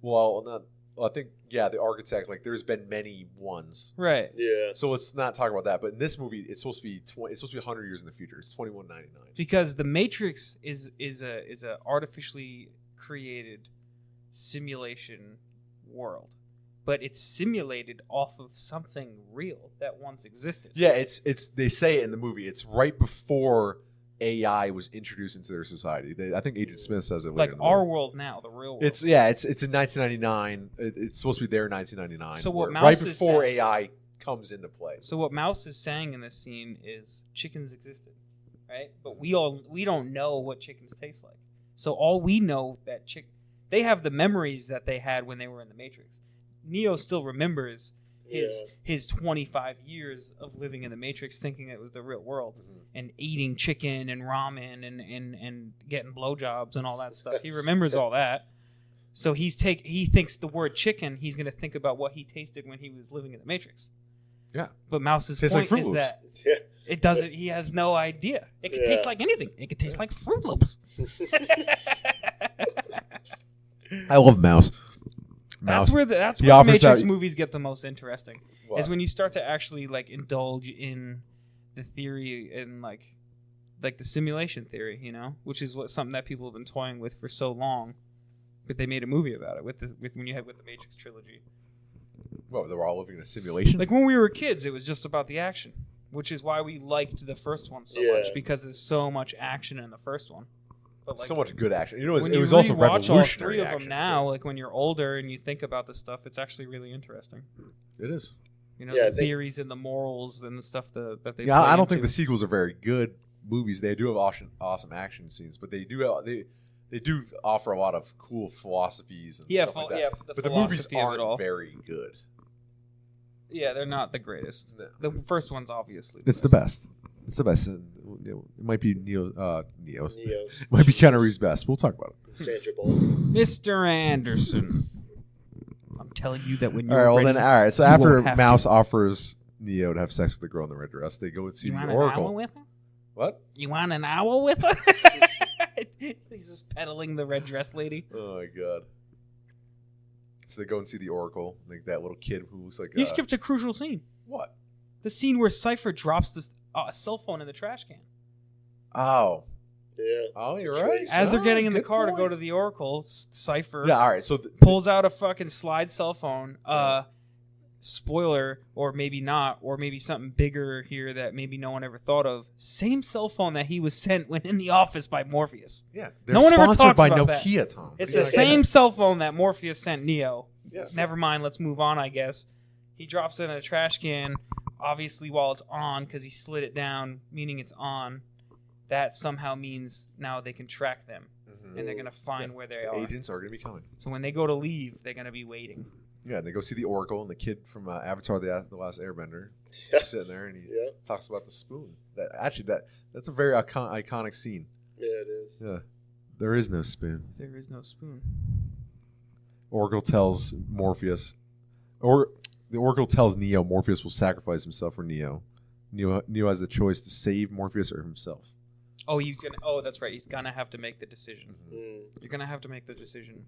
Well, not. Well, I think the architect, like there's been many ones. Right. Yeah. So let's not talk about that. But in this movie, it's supposed to be 100 years in the future. It's 2199. Because the Matrix is a artificially created simulation world, but it's simulated off of something real that once existed. Yeah, it's they say it in the movie. It's right before AI was introduced into their society. I think Agent Smith says it. Like later in the our movie. world now, the real world. It's in 1999. It's supposed to be there in 1999. So what where- Mouse right is before saying- AI comes into play. So what Mouse is saying in this scene is chickens existed, right? But we don't know what chickens taste like. So all we know that they have the memories that they had when they were in the Matrix. Neo still remembers his 25 years of living in the Matrix, thinking it was the real world, and eating chicken and ramen and getting blowjobs and all that stuff. He remembers all that. So he thinks the word chicken. He's going to think about what he tasted when he was living in the Matrix. Yeah. But Mouse's Tastes like point Fruit is Loops. that Yeah. it doesn't. He has no idea. It could taste Yeah. like anything. It could taste like Fruit Loops. I love Mouse. That's where the offers Matrix that- movies get the most interesting. What? Is when you start to actually like indulge in the theory and like the simulation theory, which is something that people have been toying with for so long. But they made a movie about it with the Matrix trilogy. Well, they were all living in a simulation. Like when we were kids, it was just about the action, which is why we liked the first one so Yeah. much, because there's so much action in the first one. But so much good action. It was when you also rewatch all revolutionary three of action. them now, like when you're older and you think about the stuff, it's actually really interesting. It is. Yeah, I the think- theories and the morals and the stuff that they. Yeah, play I don't think into. the sequels are very good, movies, they do have awesome action scenes, but they do offer a lot of cool philosophies and stuff like that. But the movies aren't very good. Yeah, they're not the greatest. No. The first one's obviously It's the best. It's the best. It might be Neo's. It might be Keanu Reeves' best. We'll talk about it. Sandra Bullock. Mr. Anderson. I'm telling you that when you're All right. ready, All right. So you after won't have Mouse to. offers Neo to have sex with the girl in the red dress, they go and see You the want an owl Oracle. with her? What? You want an owl with her? He's just peddling the red dress lady. Oh my god. So they go and see the Oracle, like that little kid who looks like. You skipped a crucial scene. What? The scene where Cypher drops this cell phone in the trash can. Oh. Yeah. Oh, you're right. As they're getting in the good car to point. go to the Oracle, Cypher Yeah. All right. So pulls out a fucking slide cell phone. Spoiler, or maybe not, or maybe something bigger here that maybe no one ever thought of. Same cell phone that he was sent when in the office by Morpheus. yeah, they're No one ever sponsored talks by about that. Nokia, Tom. It's Yeah. the same cell phone that Morpheus sent Neo. Yeah. Never mind, let's move on, I guess. He drops it in a trash can, obviously while it's on, because he slid it down, meaning it's on. That somehow means now they can track them, Mhm. and they're going to find where they The are. agents are going to be coming. So when they go to leave, they're going to be waiting. Yeah, and they go see the Oracle, and the kid from Avatar: The Last Airbender Yeah. is sitting there, and he Yeah. talks about the spoon. That's a very iconic scene. Yeah, it is. Yeah, there is no spoon. There is no spoon. Oracle tells Morpheus, or the Oracle tells Neo Morpheus will sacrifice himself for Neo. Neo has the choice to save Morpheus or himself. Oh, that's right. He's going to have to make the decision. Mm. You're going to have to make the decision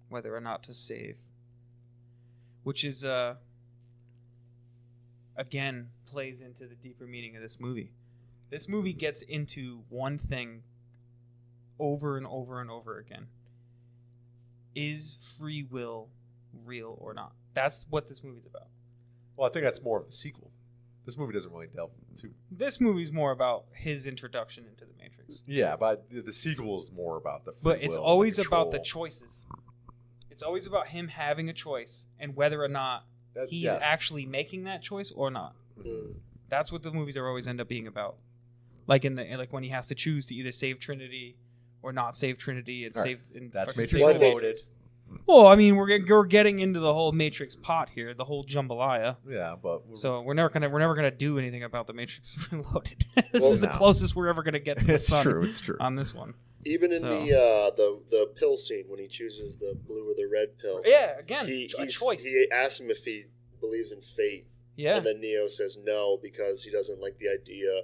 whether or not to save. Which is, again, plays into the deeper meaning of this movie. This movie gets into one thing over and over and over again. Is free will real or not? That's what this movie's about. Well, I think that's more of the sequel. This movie doesn't really delve into. This movie's more about his introduction into the Matrix. Yeah, but the sequel is more about the free But it's will, always the about the control. choices. It's always about him having a choice and whether or not he's actually making that choice or not. Mm. That's what the movies are always end up being about. Like when he has to choose to either save Trinity or not save Trinity and All save. right. And That's fucking Matrix save- Reloaded. Well, I mean, we're getting into the whole Matrix pot here, the whole jambalaya. Yeah, but So we're never gonna do anything about the Matrix Reloaded. This Well, is the no. closest we're ever gonna get to the it's sun true. It's true. on this one. Even in So- the pill scene when he chooses the blue or the red pill. Yeah, again, a He's- choice. He asks him if he believes in fate, Yeah, and then Neo says no because he doesn't like the idea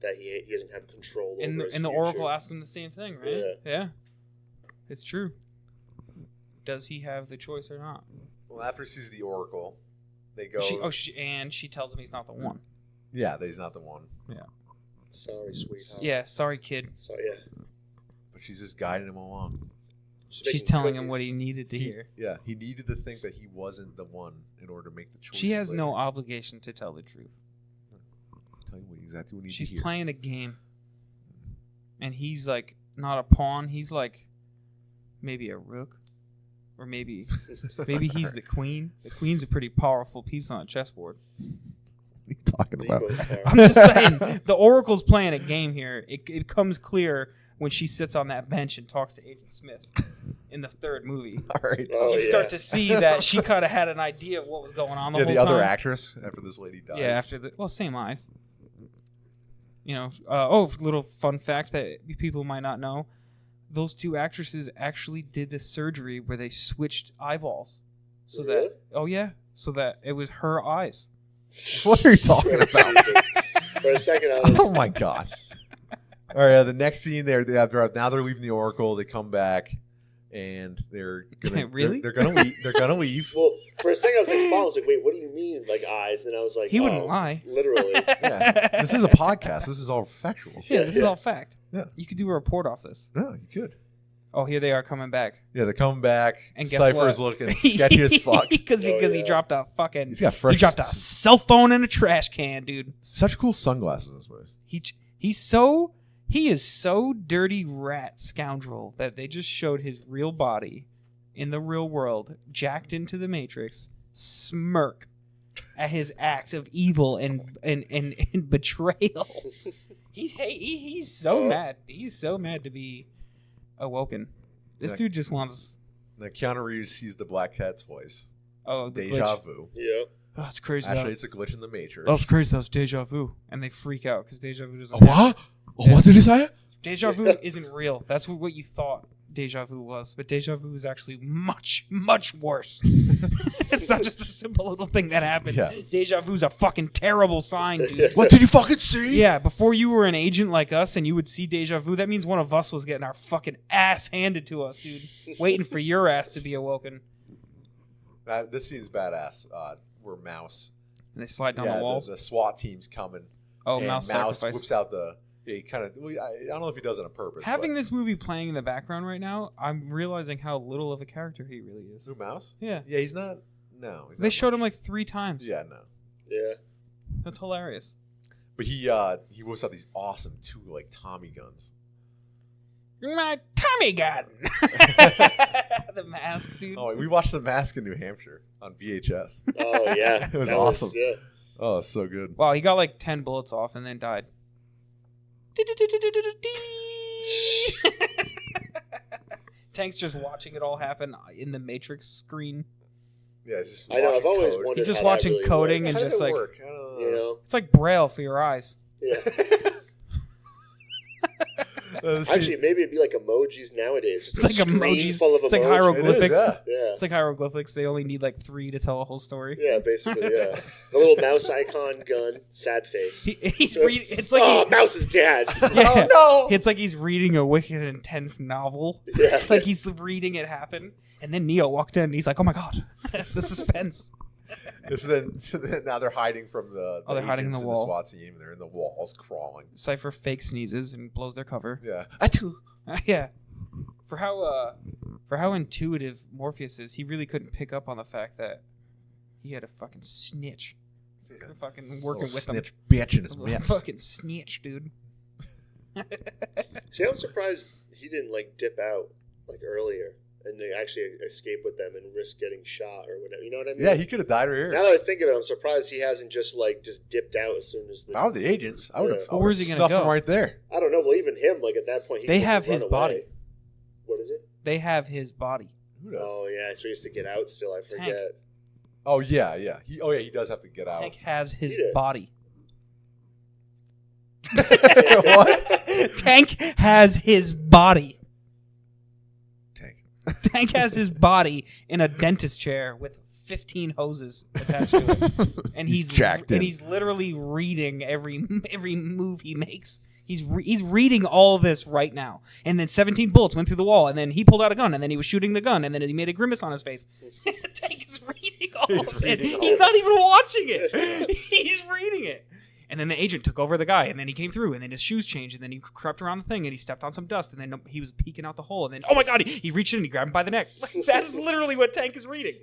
that he doesn't have control over and his the future. Oracle asked him the same thing, right? Yeah. It's true. Does he have the choice or not? Well, after he sees the Oracle, they go. She tells him he's not the one. Yeah, that he's not the one. Sorry, sweetheart. Yeah, sorry, kid. So yeah. But she's just guiding him along. She's making telling him cookies. what he needed to hear. Yeah, he needed to think that he wasn't the one in order to make the choice. She has no obligation to tell the truth. Tell you exactly what you need She's to hear. playing a game, and he's like not a pawn. He's like maybe a rook, or maybe he's the queen. The queen's a pretty powerful piece on a chessboard. What are you talking about? Lego's there. I'm just saying, the Oracle's playing a game here. It comes clear when she sits on that bench and talks to Agent Smith in the third movie. All right. Oh, You yeah. start to see that she kind of had an idea of what was going on the Yeah, whole the other time. actress after this lady dies. Yeah, after same eyes. You know, little fun fact that people might not know: those two actresses actually did the surgery where they switched eyeballs, so Really? so that it was her eyes. What are you talking about? For a second, I was. Oh my god! All right, the next scene, they're leaving the Oracle. They come back, and they're gonna Really? They're gonna leave. They're gonna leave. Well, for a second, I was like, I was like, wait, what do you mean, like eyes? Then I was like, He wouldn't oh, lie. Literally. Yeah, this is a podcast. This is all factual. Yeah, this is all fact. Yeah. You could do a report off this. No, you could. Oh, here they are coming back. Yeah, they're coming back. And guess Cypher's what? looking sketchy as fuck. Because Oh, he yeah. dropped a fucking He's got fresh. he dropped a cell phone in a trash can, dude. Such cool sunglasses in this movie. He is so dirty rat scoundrel that they just showed his real body in the real world, jacked into the Matrix, smirk at his act of evil and betrayal. He's so mad. He's so mad to be awoken. This dude just wants. Now Keanu Reeves sees the Black Cat's voice. Oh, the Deja glitch. vu. Yeah. Oh, it's crazy. Actually, it's a glitch in the Matrix. Oh, it's crazy. That's deja vu, and they freak out because deja vu doesn't. What? Yeah. What did he say? Deja vu isn't real. That's what you thought deja vu was, but deja vu is actually much, much worse. It's not just a simple little thing that happened. Yeah. Deja vu's a fucking terrible sign, dude. What did you fucking see? Yeah, before you were an agent like us and you would see deja vu, that means one of us was getting our fucking ass handed to us, dude. Waiting for your ass to be awoken. This scene's badass. We're Mouse. And they slide down the walls. The SWAT team's coming. Oh, and Mouse Mouse sacrifice. whips out the. Yeah, he kind of. I don't know if he does it on purpose. Having this movie playing in the background right now, I'm realizing how little of a character he really is. Who, Mouse? Yeah. Yeah, he's not. No. They showed him like 3 times. Yeah, no. Yeah. That's hilarious. But he whips out these awesome 2 like Tommy guns. My Tommy gun. The mask, dude. Oh, we watched The Mask in New Hampshire on VHS. Oh yeah. It was That awesome. yeah. Oh, it's so good. Wow, he got like 10 bullets off and then died. Tank's just watching it all happen in the Matrix screen. Yeah, it's just. I know. I've always code. wondered. He's just how that watching really coding works. and How just does it like work? I don't know. You know. it's like Braille for your eyes. Yeah. See, Actually, maybe it'd be like emojis nowadays. Just It's like a screen emojis. Full of It's like emojis. hieroglyphics. It is, yeah. Yeah. It's like hieroglyphics. They only need like 3 to tell a whole story. Yeah, basically, yeah. The little mouse icon, gun, sad face. He's reading. It's like Oh, mouse is dead. yeah. Oh, no! It's like he's reading a wicked, intense novel. Yeah. Like he's reading it happen, and then Neo walked in. and He's like, "Oh my god, the suspense." So then now they're hiding from the Oh, they're hiding in the agents wall. and the SWAT team. They're in the walls crawling. Cypher fake sneezes and blows their cover. Yeah. Achoo. Yeah, for how intuitive Morpheus is, he really couldn't pick up on the fact that he had a fucking snitch. Yeah. Fucking working Little with him. snitch bitch in his A little mitts. fucking snitch, dude. See, I'm surprised he didn't like dip out like earlier and they actually escape with them and risk getting shot or whatever. You know what I mean? Yeah, he could have died right here. Now that I think of it, I'm surprised he hasn't just dipped out as soon as If I were the agents, I would have Yeah. Where's he gonna snuffed him go? right there. I don't know. Well, even him, like at that point, he They just have run his away. body. What is it? They have his body. Who knows? Oh yeah, so he has to get out still. I forget. Oh yeah. He does have to get out. Tank has his He did. body. What? Tank has his body. Tank. Tank has his body in a dentist chair with 15 hoses attached to it, and He's jacked in. and he's literally reading every move he makes. He's reading all this right now, and then 17 bullets went through the wall, and then he pulled out a gun, and then he was shooting the gun, and then he made a grimace on his face. Tank is reading all He's of it. reading all He's of not even watching it. He's reading it. And then the agent took over the guy, and then he came through, and then his shoes changed, and then he crept around the thing, and he stepped on some dust, and then he was peeking out the hole, and then, oh my god, he reached in and he grabbed him by the neck. Like, that is literally what Tank is reading.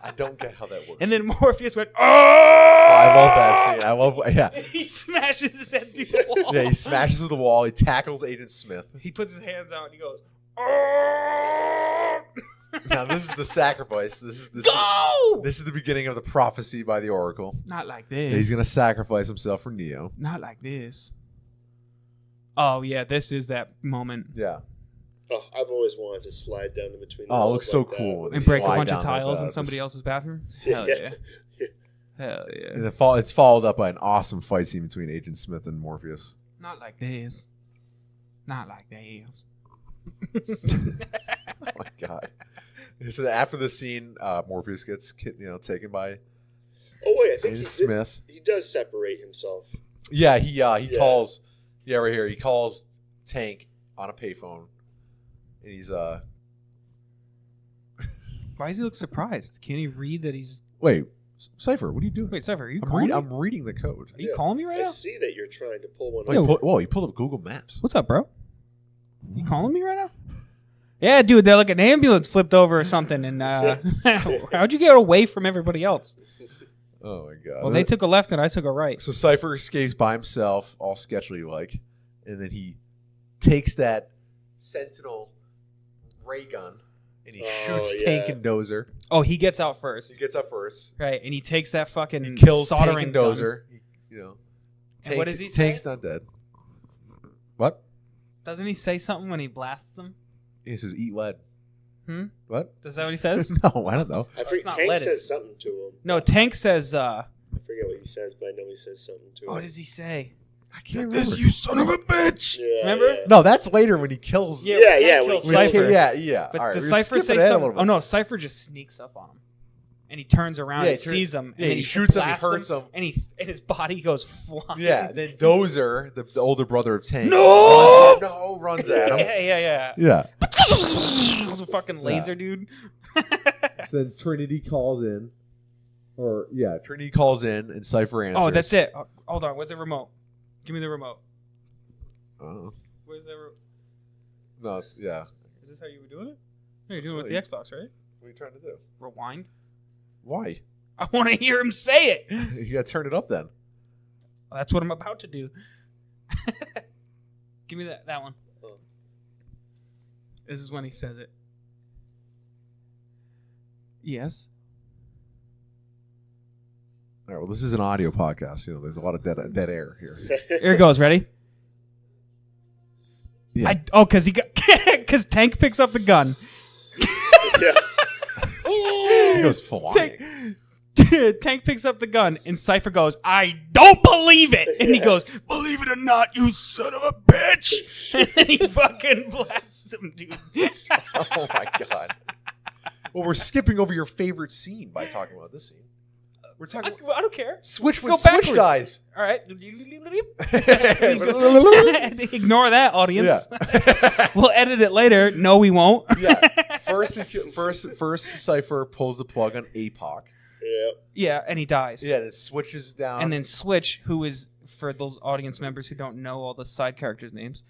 I don't get how that works. And then Morpheus went, oh! I love that scene. I love. Yeah. And he smashes his head through the wall. Yeah. He smashes through the wall. He tackles Agent Smith. He puts his hands out, and he goes, oh! Now this is the sacrifice. This Go! is the beginning of the prophecy by the Oracle. Not like this. That he's gonna sacrifice himself for Neo. Not like this. Oh, yeah, this is that moment. Yeah. Oh, I've always wanted to slide down in between. the Oh, it walls looks so like that. cool. And break a Slide bunch of down like tiles that. in somebody This- else's bathroom. Yeah. Hell yeah. Hell yeah. And it's followed up by an awesome fight scene between Agent Smith and Morpheus. Not like this. Not like this. Oh my god! So after the scene, Morpheus gets taken by Oh wait, I think Agent Smith. he does separate himself. Yeah, he calls. Yeah, right here. He calls Tank on a payphone, and he's Why does he look surprised? Can he read that he's... Wait, Cypher, what are you doing? Wait, Cypher, are you calling me? I'm reading the code. Are you calling me right I now? see that you're trying to pull one. Oh, up. you pulled up Google Maps. What's up, bro? You calling me right now? Yeah, dude, they're like an ambulance flipped over or something, and how'd you get away from everybody else? Oh my god! Well, they took a left and I took a right. So Cypher escapes by himself, all sketchily like, and then he takes that Sentinel ray gun and he shoots Tank and Dozer. Oh, he gets out first. He gets up first. Right, and he takes that fucking He kills soldering Tank and Dozer. gun. You know, And what does he say? Tank's not dead. What? Doesn't he say something when he blasts him? He says, "Eat lead." Hmm? What? Is that what he says? No, I don't know. I forget. not Tank lead, says it's- something to him. No, Tank says, I forget what he says, but I know he says something to him. what does he say? I can't remember. You son of a bitch! Yeah, Remember? yeah. No, that's later when he kills. Yeah, Yeah, Tank yeah, kills when he Cypher. Yeah. But All right, does we're Cypher skipping say ahead a something? little bit. Oh no, Cypher just sneaks up on him, and he turns around Yeah, and sees him, and yeah, then he shoots him, he blasts hurts him. and his body goes flying. Yeah, then Dozer, the older brother of Tank, runs at him. yeah. Yeah. It's a fucking laser, dude. Then Trinity calls in, Trinity calls in, and Cypher answers. Oh, that's it. Hold on, where's the remote? Give me the remote. Where's the? No, it's Is Is this how you were doing it? No, you're doing it with the Xbox, right? What are you trying to do? Rewind. Why? I want to hear him say it. You gotta turn it up then. That's what I'm about to do. Give me that one. Oh. This is when he says it. Yes. All right. Well, this is an audio podcast. You know, there's a lot of dead air here. Here it goes. Ready? Yeah. Because Tank picks up the gun. Yeah. He goes flying. Tank picks up the gun, and Cypher goes, "I don't believe it!" And he goes, "Believe it or not, you son of a bitch!" And then he fucking blasts him, dude. Oh my god. Well, we're skipping over your favorite scene by talking about this scene. We're talking. I don't care. Switch Go with Switch backwards. dies. All right. Yeah. Ignore that, audience. We'll edit it later. No, we won't. Yeah. First, Cypher pulls the plug on APOC. Yeah. Yeah, and he dies. Yeah, and it switches down. And then Switch, who is, for those audience members who don't know all the side characters' names,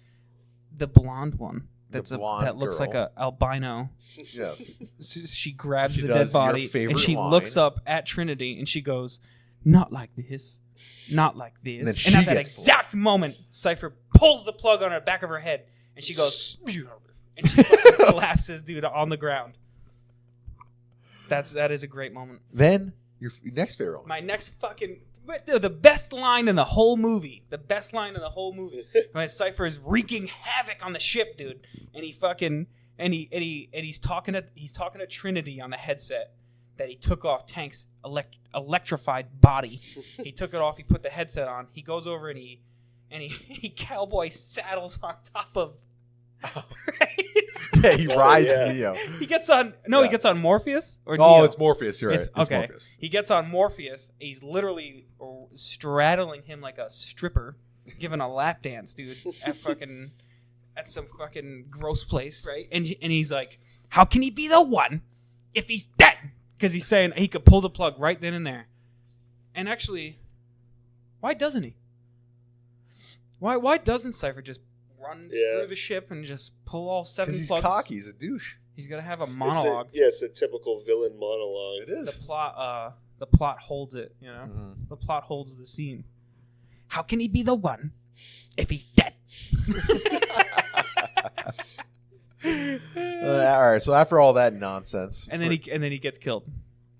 the blonde one. That looks girl. like a albino. Yes. She grabs She the does dead your body favorite and she line. looks up at Trinity and she goes, "Not like this, not like this." And then And, she at that gets exact moment, Cypher pulls the plug on the back of her head and she goes, and she fucking collapses, dude, on the ground. That is a great moment. Then your next favorite one. My next fucking the best line in the whole movie. The best line in the whole movie. When Cypher is wreaking havoc on the ship, dude, and he fucking he's talking to Trinity on the headset that he took off Tank's electrified body. He took it off. He put the headset on. He goes over and he cowboy saddles on top of. Right? Yeah, he rides yeah. Neo. He gets on. No, Yeah. he gets on Morpheus or Oh, Neo? it's Morpheus. You're right. It's It's okay. Morpheus. He gets on Morpheus. He's literally straddling him like a stripper, giving a lap dance, dude, at some fucking gross place, right? And he's like, "How can he be the one if he's dead?" Because he's saying he could pull the plug right then and there. And actually, why doesn't he? Why doesn't Cypher just run through the ship and just pull all 7 Because he's plugs? cocky. He's a douche. He's gonna have a monologue. It's a typical villain monologue. It is. The plot holds it, you know. Mhm. The plot holds the scene. How can he be the one if he's dead? All right. So after all that nonsense, And then he gets killed.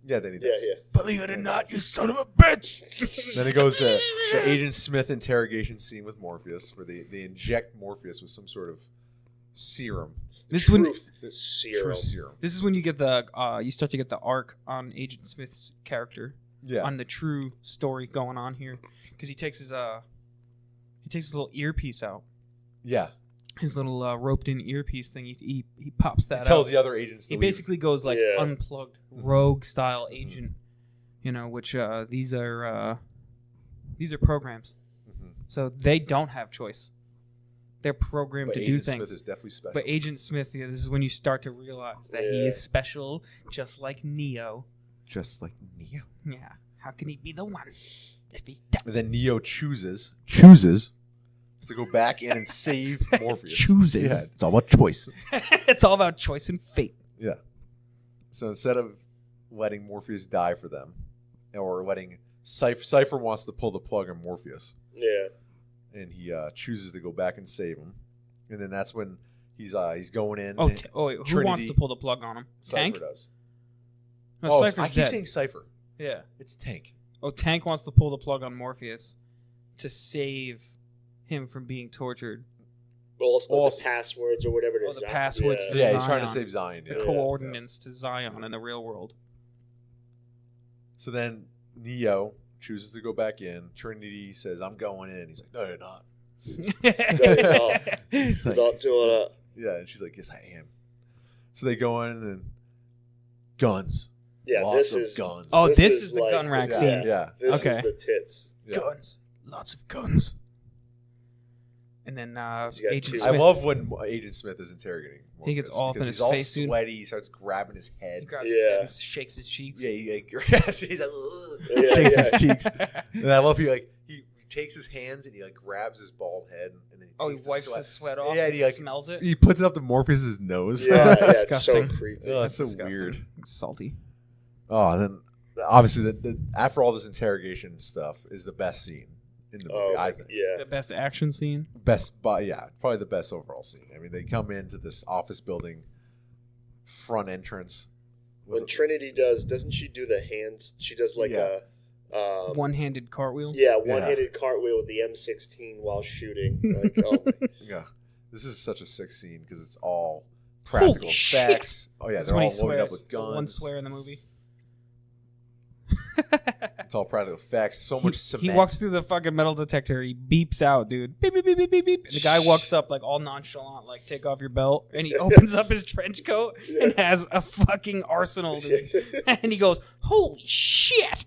then he Yeah, does. yeah. Believe it or not, you son of a bitch! Then it goes to the Agent Smith interrogation scene with Morpheus, where they inject Morpheus with some sort of serum. This is when Truth serum. True serum. this is when you get the you start to get the arc on Agent Smith's character, Yeah. on the true story going on here, because he takes his little earpiece out, Yeah. his little roped in earpiece thing. He pops that He tells out. the other agents to He leave. basically goes like Yeah. unplugged rogue style agent, you know, which these are programs, Mhm. so they don't have choice. They're programmed But to Agent do things. Smith is definitely special. But Agent Smith, this is when you start to realize that he Yeah. is special, just like Neo. Just like Neo. Yeah, how can he be the one if he's dead? And then Neo chooses to go back in and save Morpheus. Chooses. Yeah, it's all about choice. It's all about choice and fate. Yeah. So instead of letting Morpheus die for them, or letting Cypher wants to pull the plug on Morpheus, Yeah. and he chooses to go back and save him. And then that's when he's going in. Oh, and wait, who Trinity- wants to pull the plug on him? Cypher Tank? does. No, Oh, Cypher's I keep dead. saying Cypher. Yeah. It's Tank. Oh, Tank wants to pull the plug on Morpheus to save him from being tortured. Also, the passwords or whatever it is. the passwords to Yeah, he's trying to Zion. save Zion. The Yeah. coordinates to Zion in the real world. So then Neo chooses to go back in. Trinity says, "I'm going in." He's like, "No, you're not." She's like, Not doing it. yeah, and she's like, "Yes, I am." So they go in and guns. Yeah, Lots this of is guns. Oh, this is the like- gun rack yeah, scene. yeah, This Okay. is the tits. yeah. Guns. Lots of guns. And then He's got Agent two. Smith. I love when Agent Smith is interrogating Morpheus. He gets all up in because his he's all face, dude. sweaty. He starts grabbing his He head. grabs Yeah. his, shakes his cheeks. Yeah, he like, he's like, "Ugh," Yeah, shakes yeah. his cheeks. And I love he takes his hands and he like grabs his bald head and then Oh, he takes the wipes sweat. his sweat off Yeah, and and he like smells it. he puts it up to Morpheus's nose. Yeah, That's yeah, it's so disgusting. creepy. Oh, that's so disgusting. weird. It's salty. Oh, and then obviously after all this interrogation stuff is the best scene in the movie. Oh, I think yeah. The best action scene. probably the best overall scene. I mean, they come into this office building front entrance. When Trinity doesn't she do the hands? She does like Yeah. a One-handed cartwheel. one-handed cartwell with the M16 while shooting. Like, oh, Yeah, this is such a sick scene because it's all practical Holy shit. effects. Oh yeah, That's they're when all he loaded up swears. with The one guns. swear in the movie. It's all practical effects. So much cement. He walks through the fucking metal detector. He beeps out, dude. Beep, beep, beep, beep, beep, beep. And the guy walks up like all nonchalant, like take off your belt. And he opens up his trench coat and has a fucking arsenal, dude. And he goes, holy shit.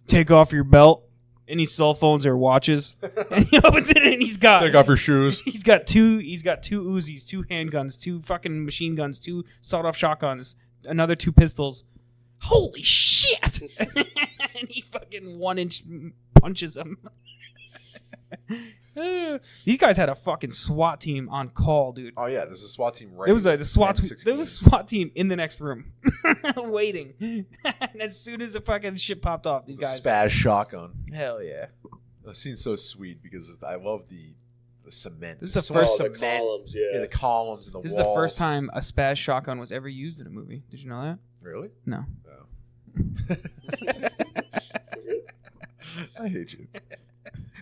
Take off your belt. Any cell phones or watches. And he opens it and he's got Take off your shoes. He's got two Uzis, 2 handguns, 2 fucking machine guns, 2 sawed-off shotguns, another 2 pistols. Holy shit! And he fucking 1-inch punches him. These guys had a fucking SWAT team on call, dude. Oh yeah, there's a SWAT team right. There was a SWAT team in the next room waiting. And as soon as the fucking shit popped off, these guys. Spaz shotgun. Hell yeah. The scene's so sweet because I love the cement. This is the So first much the cement. columns, Yeah, the columns and the This walls. is the first time a spaz shotgun was ever used in a movie. Did you know that? Really? No. No. I hate you.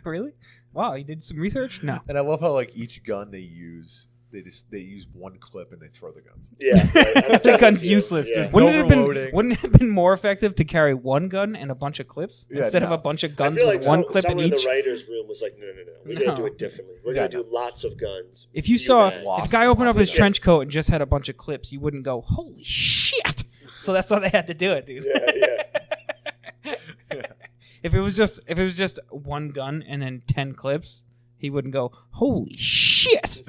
Really? Wow, you did some research? No. And I love how like each gun they use, they use one clip and they throw the guns. Yeah, The gun's useless. Yeah. Overloading. Wouldn't it have been more effective to carry one gun and a bunch of clips Yeah, instead of no. a bunch of I guns feel with like one clip in someone in each? the writer's room was like, no. We're No. gonna do it differently. We're Yeah, gonna do lots of guns. If you Few saw, men. Lots if a guy and opened up lots his of trench coat and just had a bunch of clips, you wouldn't go, "Holy shit!" So that's why they had to do it, dude. Yeah. If it was just one gun and then 10 clips, he wouldn't go, "Holy shit!"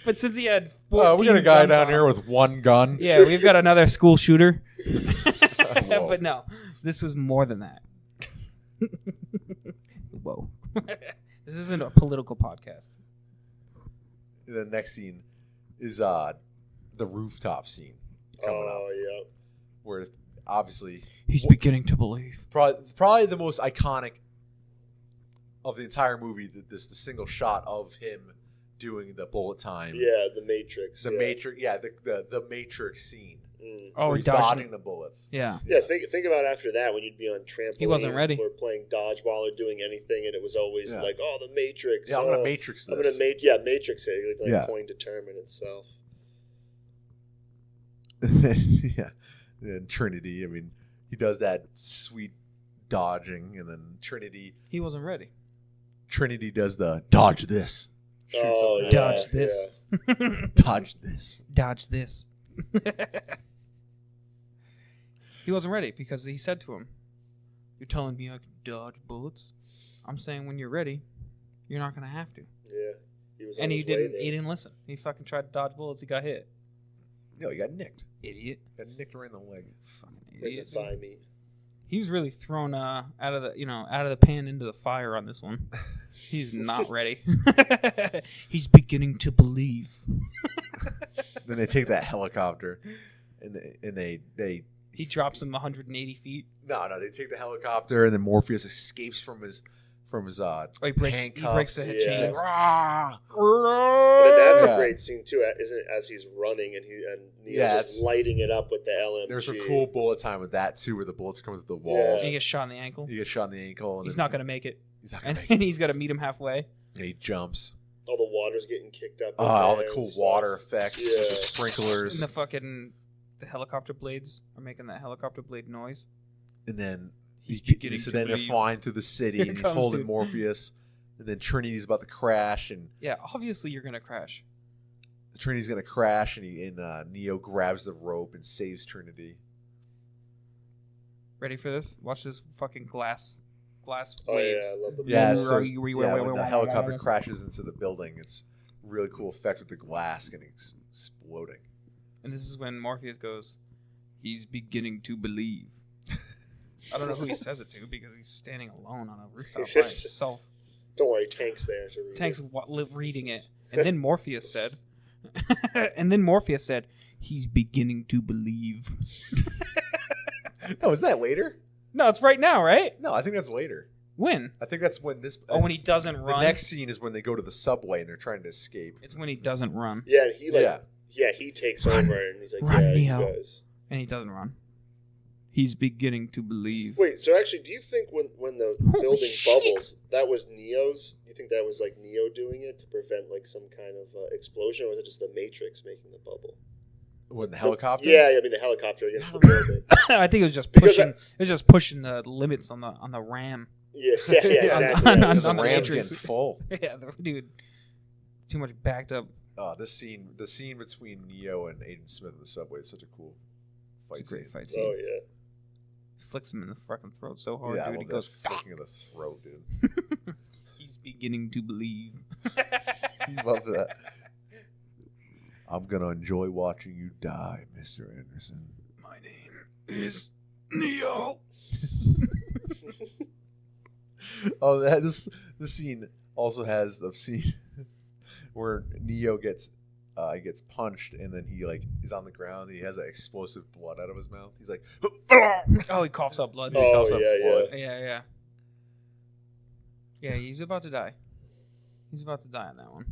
But since he had, We got a 14 guy guns down on here him- with one gun. Yeah, we've got another school shooter. Whoa. But no, this was more than that. Whoa. This isn't a political podcast. The next scene is the rooftop scene coming up, Oh yeah. where obviously He's beginning to believe. probably the most iconic of the entire movie. The single shot of him doing the bullet time. Yeah, the Matrix. The yeah. Matrix. Yeah, the Matrix scene. Mm. Oh, where he he's dodging dodged. the bullets. Yeah. Yeah, think about after that when you'd be on trampolines He wasn't ready. or playing dodgeball or doing anything, and it was always Yeah. like, "Oh, the Matrix." Yeah, I'm oh, gonna Matrix I'm this. gonna Matrix it. Like Yeah. coin determine itself. Yeah, and Trinity. I mean, he does that sweet dodging, and then Trinity He wasn't ready. does the dodge this. Shoots Oh, him. yeah. Dodge this. Dodge this. Dodge this. He wasn't ready because he said to him, "You're telling me I can dodge bullets? I'm saying when you're ready, you're not going to have to." Yeah, he was. On And he his way didn't. there. He didn't listen. He fucking tried to dodge bullets. He got hit. No, he got nicked. Idiot. Got nicked right in the leg. Fucking Right idiot. to thigh meat. He was really thrown out of the pan into the fire on this one. He's not ready. He's beginning to believe. Then they take that helicopter, and they He drops him 180 feet. no, they take the helicopter, and then Morpheus escapes from his Oh, he breaks handcuffs. the Yeah. chains. He's like, "Rah!" But that's Yeah. a great scene too, isn't it? As he's running and Neo's Yeah, just it's- lighting it up with the LMG. There's some cool bullet time with that too, where the bullets come through the walls. And he gets shot in the ankle. He gets shot in the ankle. And He's then- not going to make it. He's not gonna make and he's got to meet him halfway. Yeah, he jumps. All the water's getting kicked up. All the there cool and stuff. water effects, Yeah. the sprinklers, And the helicopter blades are making that helicopter blade noise. and then He's beginning so to then they're believe. flying through the city, Here and he's comes, holding dude. Morpheus, and then Trinity's about to crash, and Yeah, obviously you're gonna crash. Trinity's gonna crash, and Neo grabs the rope and saves Trinity. Ready for this? Watch this fucking glass Oh waves. yeah, I love the Yeah, Wait, so wait, wait, yeah, wait, when the wait, helicopter wait. crashes into the building, it's really cool effect with the glass getting exploding. And this is when Morpheus goes, "He's beginning to believe." I don't know who he says it to because he's standing alone on a rooftop by himself. Don't worry, Tank's there to read Tank's it. reading it, and then Morpheus said, "He's beginning to believe." Oh, is that later? No, it's right now, right? No, I think that's later. When? I think that's when this. Oh, when he doesn't the run. next scene is when they go to the subway and they're trying to escape. It's when he doesn't run, Yeah, and he Yeah. he takes Run. over and he's like, Run, yeah, Neo. you guys. and he doesn't run. He's beginning to believe. Wait, so actually, do you think when the Holy building shit. bubbles, that was Neo's? Do you think that was like Neo doing it to prevent like some kind of explosion, or was it just the Matrix making the bubble? When the helicopter. Yeah, I mean the helicopter against the building. I think it was just Because pushing. It was just pushing the limits on the RAM. Yeah, exactly. on the the ram's Matrix. getting full. Yeah, dude, too much backed up. Oh, the scene between Neo and Aiden Smith in the subway is such a cool fight It's a great scene. fight scene. Oh yeah. Flicks him in the fucking throat so hard, Yeah, I dude. He love that goes, flicking of the throat, dude. he's beginning to believe. Love that. I'm gonna enjoy watching you die, Mr. Anderson. My name is Neo. Oh, this scene also has the scene where Neo gets punched and then he like is on the ground and he has that explosive blood out of his mouth. He's like, Oh, he coughs up blood. Oh, coughs up yeah, blood. Yeah. Yeah, he's about to die. He's about to die on that one.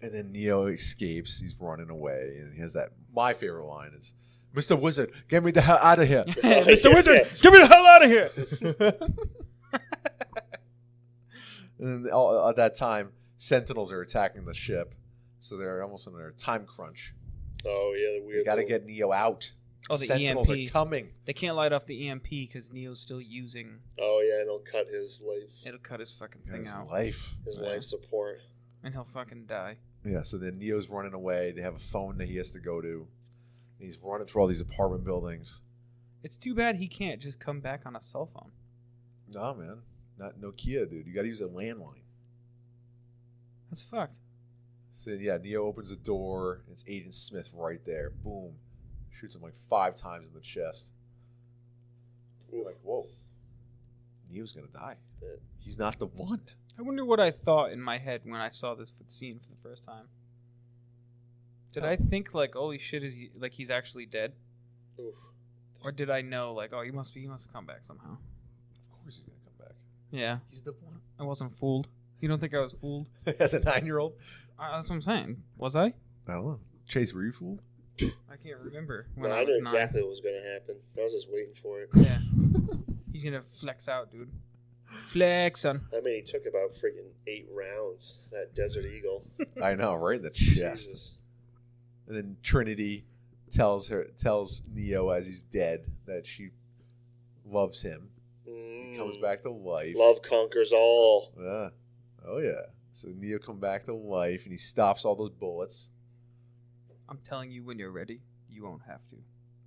And then Neo escapes. He's running away, and he has that. My favorite line is, "Mr. Wizard, get me the hell out of here!" Mr. Wizard, get me the hell out of here! And then at that time, Sentinels are attacking the ship, so they're almost in a time crunch. Oh yeah, the weird. We got to little- get Neo out. Oh, the Sentinels EMP. are coming. They can't light off the EMP because Neo's still using. Oh yeah, and it'll cut his life, It'll cut his fucking thing His out, life. his Yeah. life support. and he'll fucking die. Yeah. So then Neo's running away. They have a phone that he has to go to. And he's running through all these apartment buildings. It's too bad he can't just come back on a cell phone. No, man, not Nokia, dude. You got to use a landline. That's fucked. So yeah, Neo opens the door. And it's Agent Smith right there. Boom. Shoots him like 5 times in the chest. You're like, whoa. Neo's going to die. Yeah. He's not the one. I wonder what I thought in my head when I saw this scene for the first time. Did I think like, holy shit, he's actually dead? Oof. Or did I know like, oh, he must come back somehow? Of course he's going to come back. Yeah, He's the one. I wasn't fooled. You don't think I was fooled? As a 9-year-old? That's what I'm saying. Was I? I don't know. Chase, were you fooled? I can't remember when No, I I was knew 9. exactly what was going to happen. I was just waiting for it. Yeah. He's gonna flex out, dude. Flex on. I mean, he took about freaking 8 rounds. That Desert Eagle. I know, right in the chest. Jesus. And then Trinity tells Neo as he's dead that she loves him. He comes back to life. Love conquers all. Yeah. Oh yeah. So Neo come back to life and he stops all those bullets. I'm telling you, when you're ready, you won't have to.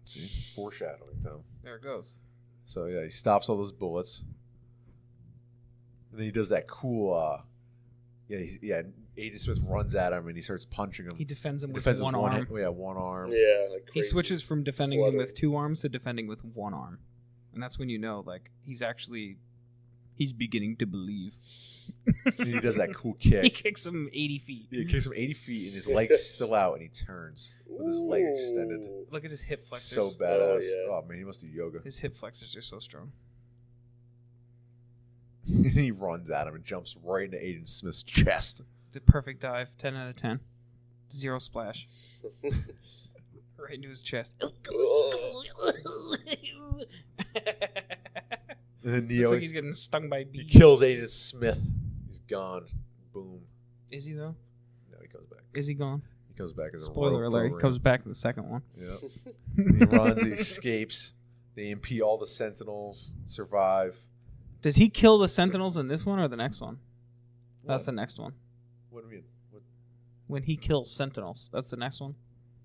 See, foreshadowing, Tom. There it goes. So yeah, he stops all those bullets. And then he does that cool. Agent Smith runs at him and he starts punching him. He defends him He with defends one with arm. hand- yeah, one arm. Yeah, like He crazy. switches from defending him Flutter. with 2 arms to defending with 1 arm, and that's when you know, like, he's beginning to believe. And he does that cool He kick. kicks him 80 feet. He kicks him 80 feet and his leg's still out and he turns with his leg extended. Ooh. Look at his hip flexors. So badass. yeah. Oh man, he must do yoga. His hip flexors are so strong. And he runs at him and jumps right into Agent Smith's chest. The perfect dive. 10 out of 10. 0 splash. Right into his chest. And And then Looks Neo, like he's getting stung by he bees. kills Agent Smith. He's gone. Boom. Is he though? No, he comes back. Is he gone? He comes back as a Spoiler rogue alert. He program. comes back in the second one. Yeah. He runs. He escapes. They impede all the Sentinels. Survive. Does he kill the Sentinels in this one or the next one? That's the What? next one. What do you mean? What? When he kills Sentinels. That's the next one?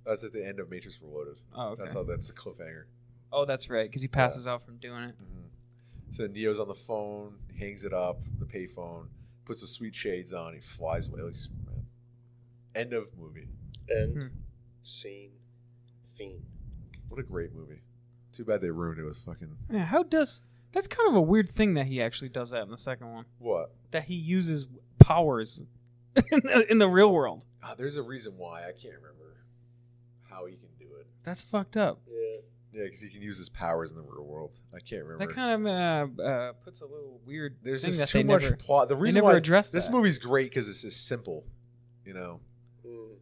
That's at the end of Matrix Reloaded. Oh, okay. That's a cliffhanger. Oh, that's right, because he passes out from doing it. Mm-hmm. So Neo's on the phone, hangs it up, the payphone, puts the sweet shades on, he flies away like Superman. End of movie. And scene. Fiend. What a great movie. Too bad they ruined it with fucking... Yeah, how does... That's kind of a weird thing that he actually does that in the second one. What? That he uses powers in the real world. There's a reason why. I can't remember how he can do it. That's fucked up. Yeah. Yeah, because he can use his powers in the real world. I can't remember. That kind of puts a little weird There's thing just that too they much never... plot. The reason never why addressed this that. movie's great because it's just simple. You know, Mm.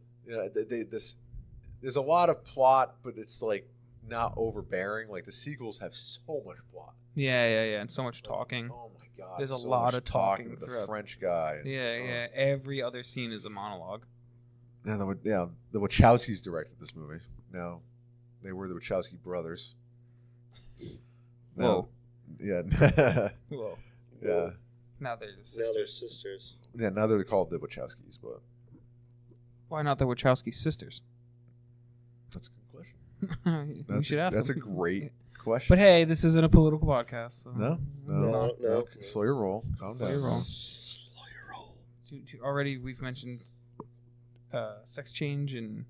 there's a lot of plot, but it's like not overbearing. Like the sequels have so much plot. Yeah, and so much talking. Oh my god, There's a so lot much of talking with the throughout. French guy. Yeah. Every other scene is a monologue. Yeah, the Wachowskis directed this movie. No, they were the Wachowski brothers. Whoa. Yeah. Whoa. Yeah. Now they're the Now they're sisters. sisters. Yeah, now they're called the Wachowskis, but Why not the Wachowski sisters? that's a good question. We should ask That's them. a great question. But hey, this isn't a political podcast. So. No. No. Slow your roll. Calm Slow down. your roll. Slow your roll. Already we've mentioned sex change and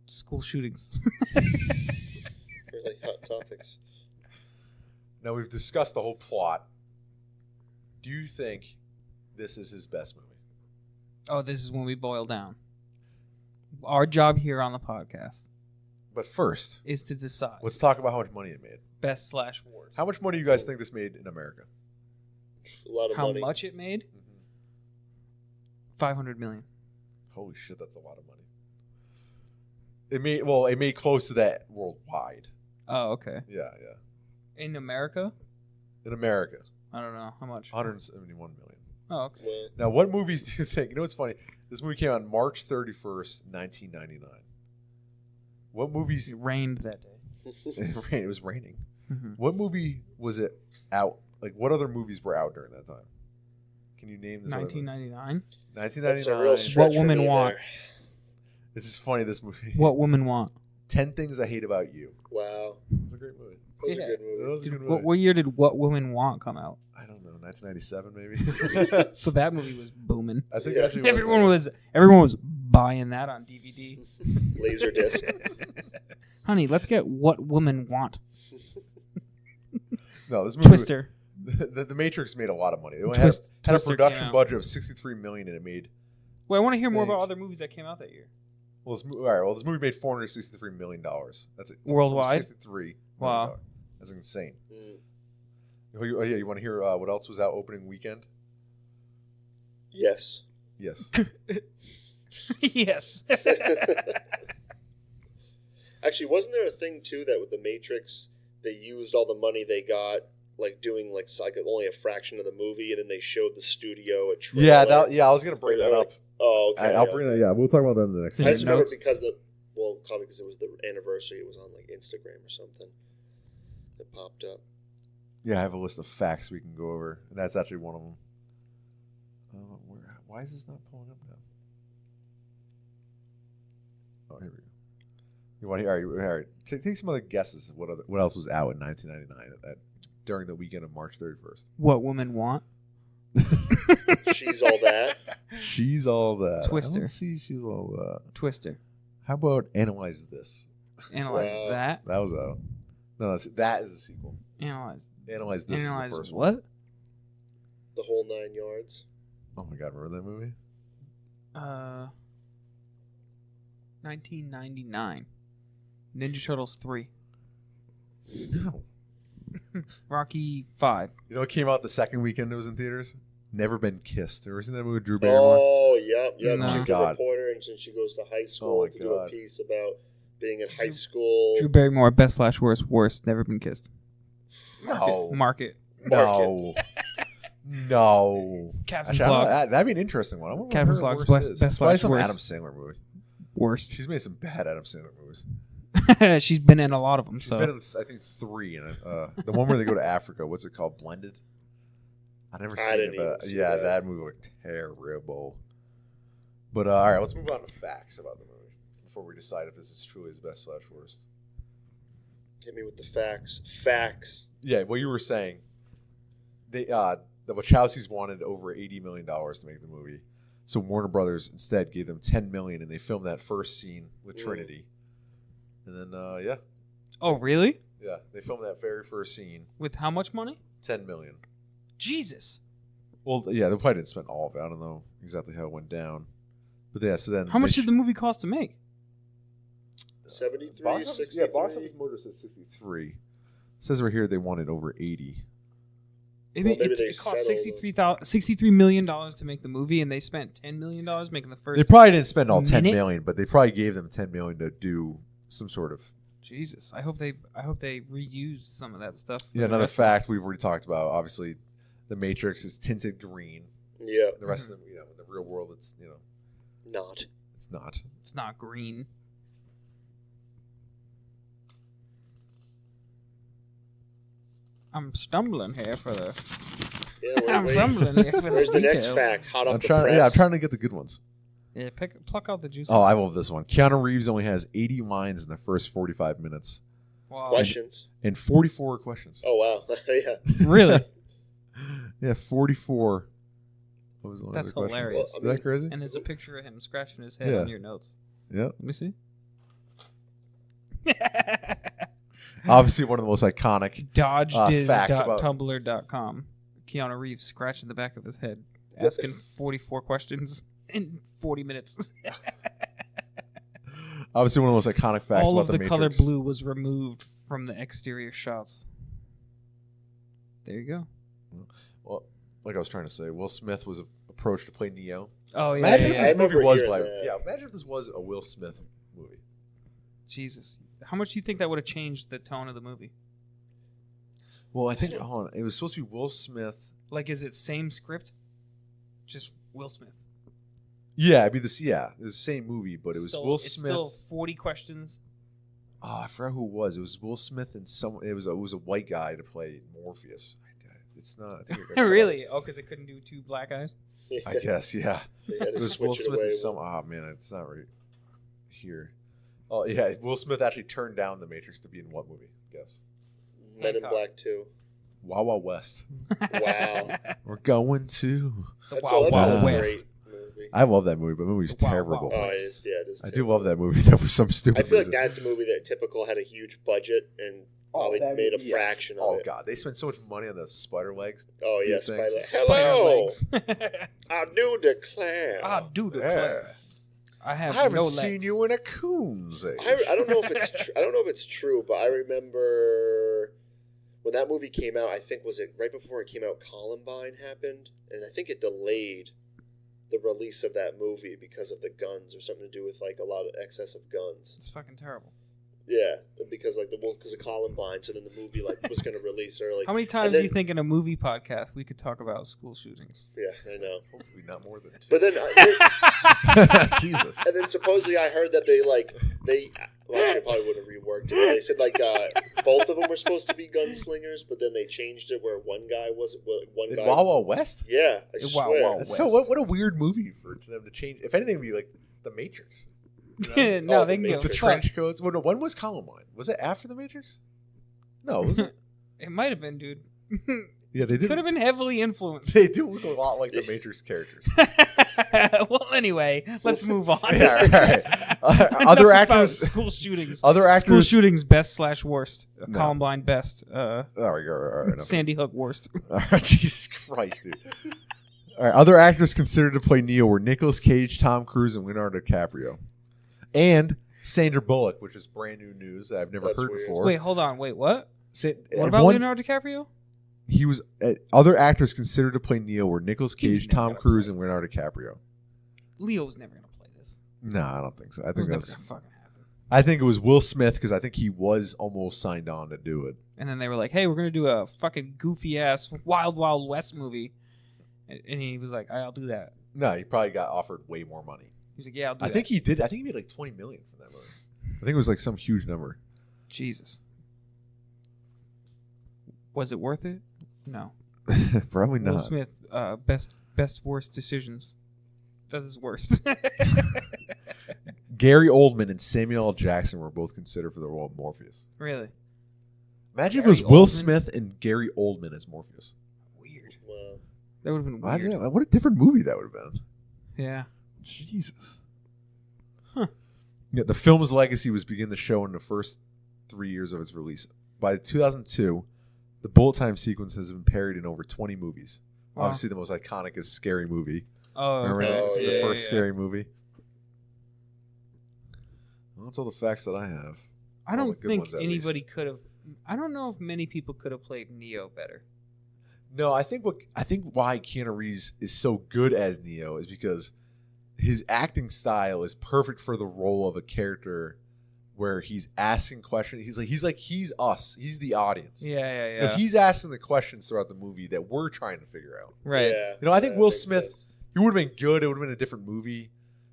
school shootings. Really hot topics. Now we've discussed the whole plot. Do you think this is his best movie? Oh, this is when we boil down. Our job here on the podcast But first, is to decide let's talk about how much money it made. best/worst. How much money do you guys think this made in America? A lot of How money. much it made? Mm-hmm. 500 million. Holy shit, that's a lot of money. It made close to that worldwide. Oh, okay. Yeah. In America? In America, I don't know how much. 171 million. Oh, okay. Well, Now, what movies do you think? You know what's funny? This movie came out on March 31st, 1999. What movies? It rained that day. It was raining. Mm-hmm. What movie was it out? Like, what other movies were out during that time? Can you name this? 1999. that's a 1999. real stretch What for women me want? there. This is funny. This movie. What women want? 10 Things I Hate About You. Wow. It's a great movie. That was Yeah. a good It movie. was a good Dude, movie. what year did What Women Want come out? I don't know. 1997 maybe. So that movie was booming. I think Yeah. actually Everyone was buying that on DVD. Laserdisc. Honey, let's get What Women Want. No, this movie. Twister. The Matrix made a lot of money. It had Twister a came production out. budget of $63 million, and it made. Well, I want to hear more Thanks. about other movies that came out that year. All right. Well, this movie made $463 million. That's it. Worldwide? $63 Wow. million. That's insane. Mm. Oh yeah, you want to hear what else was out opening weekend? Yes. Yes. Yes. Actually, wasn't there a thing too that with the Matrix they used all the money they got like doing like only a fraction of the movie, and then they showed the studio a trailer? I was gonna bring that up. Oh, okay. I'll bring that. Yeah, we'll talk about that in the next. I just Your remember notes? because probably because it was the anniversary. It was on like Instagram or something. It popped up. Yeah, I have a list of facts we can go over, and that's actually one of them. Why is this not pulling up now? Oh, here we go. You want to hear? All right. Take some other guesses. What else was out in 1999 during the weekend of March 31st? What Women Want? She's all that. She's all that. Twister. I don't see She's all that. Twister. How about Analyze This? Analyze Wow. that. That was out. No, that is a sequel. Analyze. Analyze This Analyze is the first what? one. The whole 9 yards. Oh my god, remember that movie? 1999. Ninja Turtles 3. No. Rocky 5. You know what came out the second weekend it was in theaters? Never Been Kissed. Ever seen that movie with Drew Barrymore? Oh, yep. No. She's Oh my the God. reporter, and she goes to high Oh school my to do a God. piece about being in high school. Drew Barrymore, best/worst, worst. Never been kissed. No. Market. No. No. Captain's Actually, I don't know, Log. that'd be an interesting one. I wonder what Captain's her Log's worst best- is. best Probably slash some worst. Adam Sandler movie. Worst. She's made some bad Adam Sandler movies. She's been in a lot of them. She's So been in, I think, 3. And the one where they go to Africa. What's it called? Blended. I never seen didn't it. even But see yeah, that. that movie looked terrible. But all right, let's move on to facts about the movie before we decide if this is truly his best slash worst. Hit me with the facts. Facts. Yeah, what you were saying. They the Wachowskis wanted over $80 million to make the movie, so Warner Brothers instead gave them $10 million, and they filmed that first scene with Trinity. And then yeah, Oh, really? yeah, they filmed that very first scene. With how much money? $10 million. Jesus. Well, yeah, they probably didn't spend all of it. I don't know exactly how it went down, but yeah. So then, How much did the movie cost to make? 73, box office? 63. Yeah, box office motor says 63. It says right here they wanted over 80. It, Well, maybe it, they it cost settled $63 million to make the movie, and they spent $10 million making the first. They probably didn't spend all 10 minute? million, but they probably gave them 10 million to do some sort of. Jesus, I hope they reused some of that stuff. for Yeah, the another rest of- fact we've already talked about. Obviously, the Matrix is tinted green. Yeah, The rest of them, in the real world, it's not. it's not. It's not green. I'm stumbling here for the. Yeah, I'm stumbling here for Where's the next details. fact? Hot off I'm the trying. press. Yeah, I'm trying to get the good ones. Yeah, pluck out the juice. Oh, I love this one. Keanu Reeves only has 80 lines in the first 45 minutes Wow. Questions. and 44 questions. Oh wow, yeah. Really? Yeah, 44. What was the That's other questions? hilarious. Is that crazy? And there's a picture of him scratching his head Yeah. on your notes. Yeah. Let me see. Obviously, one of the most iconic. facts about- Dodgediz.tumblr.com. Keanu Reeves scratching the back of his head, asking 44 questions in 40 minutes. Obviously, one of the most iconic facts All about of the Matrix. color blue was removed from the exterior shots. There you go. Well, like I was trying to say, Will Smith was approached to play Neo. Oh, yeah. Imagine yeah, if yeah. this I movie remember was hearing played. that. Yeah, imagine if this was a Will Smith movie. Jesus. How much do you think that would have changed the tone of the movie? Well, I think hold on, it was supposed to be Will Smith. Like, is it same script? Just Will Smith. Yeah, it'd be this. Yeah, it was the same movie, but it was Still- Will it's Smith. still 40 questions. Oh, I forgot who it was. It was Will Smith and someone. It was a white guy to play Morpheus. It's not. I think it got Really? Oh, because it couldn't do two black eyes? I guess. Yeah. They had to It was switch Will it Smith away. and some. Oh man, it's not right here. Oh yeah, Will Smith actually turned down The Matrix to be in what movie? Guess. Men in Hancock. Black 2. Wild Wild West. Wow. We're going to. The That's Wild a Wild West. West. great movie. I love that movie, but the movie's Wild terrible. Wild Oh, it West. is. Yeah, it is. I do terrible. love that movie though for some I stupid feel like reason. that's a movie that typical had a huge budget and probably that made a movie, yes. fraction Oh of it. god, they spent so much money on the spider legs. Oh Few yes, things. Spider hello. legs. I do declare. I do declare. I I have haven't no seen legs. you in a coon's age. I don't know if it's I don't know if it's true, but I remember when that movie came out. I think was it right before it came out. Columbine happened, and I think it delayed the release of that movie because of the guns or something to do with like a lot of excess of guns. It's fucking terrible. Yeah, because because of Columbine, so then the movie was going to release early. How many times then- do you think in a movie podcast we could talk about school shootings? Yeah, I know. Hopefully not more than 2. But then, Jesus. and then supposedly I heard that they well, actually I probably would have reworked it. They said both of them were supposed to be gunslingers, but then they changed it where one guy wasn't. One In guy. Wild Wild West? Yeah, I Wow, swear. wow. That's so West. what a weird movie for them to change. If anything, it'd be like The Matrix. You know? No, Oh, they the can give The a Matrix. fuck. trench coats. Well, no, when was Columbine? Was it after The Matrix? No, was it? It might have been, dude. Yeah, they did. Could have been heavily influenced. They do look a lot like the Matrix characters. Well, anyway, let's move on. Yeah, all right. Other Enough about actors. school shootings. Other actors. School shootings best / worst. No. Columbine best. All right, enough. Sandy Hook worst. All right, Jesus Christ, dude. All right, other actors considered to play Neo were Nicolas Cage, Tom Cruise, and Leonardo DiCaprio, and Sandra Bullock, which is brand new news that I've never That's heard weird. before. Wait, hold on. Wait, what? What What about Leonardo DiCaprio? He was other actors considered to play Neo were Nicolas He's Cage, never Tom gonna Cruise, play. and Leonardo DiCaprio. Leo's never gonna play this. No, I don't think so. I It think was never that's. gonna fucking happen. I think it was Will Smith because I think he was almost signed on to do it. And then they were like, "Hey, we're gonna do a fucking goofy ass Wild Wild West movie," and he was like, "I'll do that." No, he probably got offered way more money. He's like, "Yeah, I'll do I that." think he did. I think he made like $20 million from that movie. I think it was like some huge number. Jesus. Was it worth it? No. Probably Will not. Smith, best worst decisions. That is worst. Gary Oldman and Samuel L. Jackson were both considered for the role of Morpheus. Really Imagine if it Gary was Will Oldman? Smith and Gary Oldman as Morpheus. weird. Wow. That would have been Wow, weird. yeah, what a different movie that would have been. Yeah. Jesus. Huh. Yeah, the film's legacy was beginning to show in the first 3 years of its release. By 2002, the bullet time sequence has been parodied in over 20 movies. Wow. Obviously, the most iconic is Scary Movie. Oh, Remember okay. that? It's yeah, the first yeah. Scary Movie. Well, that's all the facts that I have. I All don't the good think ones, at anybody least. could have. I don't know if many people could have played Neo better. No, I think why Keanu Reeves is so good as Neo is because his acting style is perfect for the role of a character where he's asking questions. He's us. He's the audience. Yeah, yeah, You know, yeah. he's asking the questions throughout the movie that we're trying to figure out. Right. Yeah, You know, I think that Will makes Smith, sense. he would have been good. It would have been a different movie.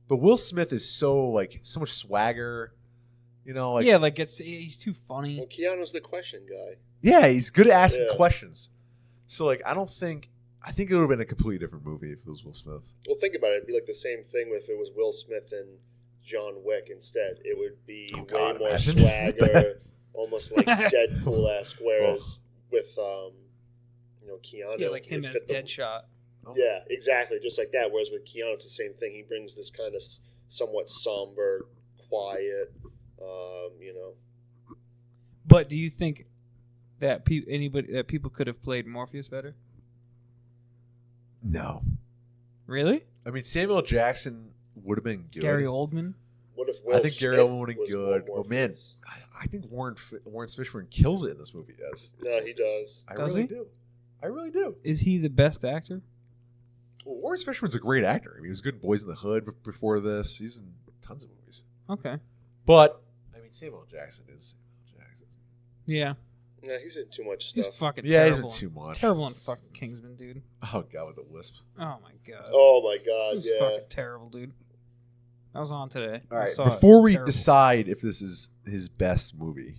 But Will Smith is so much swagger. You know, yeah, like he's too funny. Well, Keanu's the question guy. yeah, he's good at asking Yeah. questions. So I think it would have been a completely different movie if it was Will Smith. Well, think about it. It'd be like the same thing if it was Will Smith and John Wick instead. It would be Oh, way God, more imagine. swagger, almost like Deadpool-esque. Whereas with Keanu, Yeah, like him it as fit the- Deadshot. Yeah, exactly, just like that. Whereas with Keanu, it's the same thing. He brings this kind of somewhat somber, quiet, But do you think that people could have played Morpheus better? No. Really? I mean, Samuel L. Jackson would have been good. Gary Oldman? What if Will I think Gary Smith Oldman would have was been more good. Oh, man. Morpheus? I think Lawrence Fishburne kills it in this movie as No, he does. I Does really he? do. I really do. Is he the best actor? Well, Lawrence Fishburne's a great actor. I mean, he was good in Boys in the Hood before this. He's in tons of movies. Okay. But, I mean, Samuel L. Jackson is Samuel L. Jackson. Yeah. Yeah, he's in too much He's stuff. fucking Yeah, he's terrible. been too much. Terrible in fucking Kingsman, dude. Oh, God, with the lisp. Oh my god. Oh my It god, was yeah. fucking terrible, dude. I was on today. All I right, saw it. It before was we terrible. decide if this is his best movie,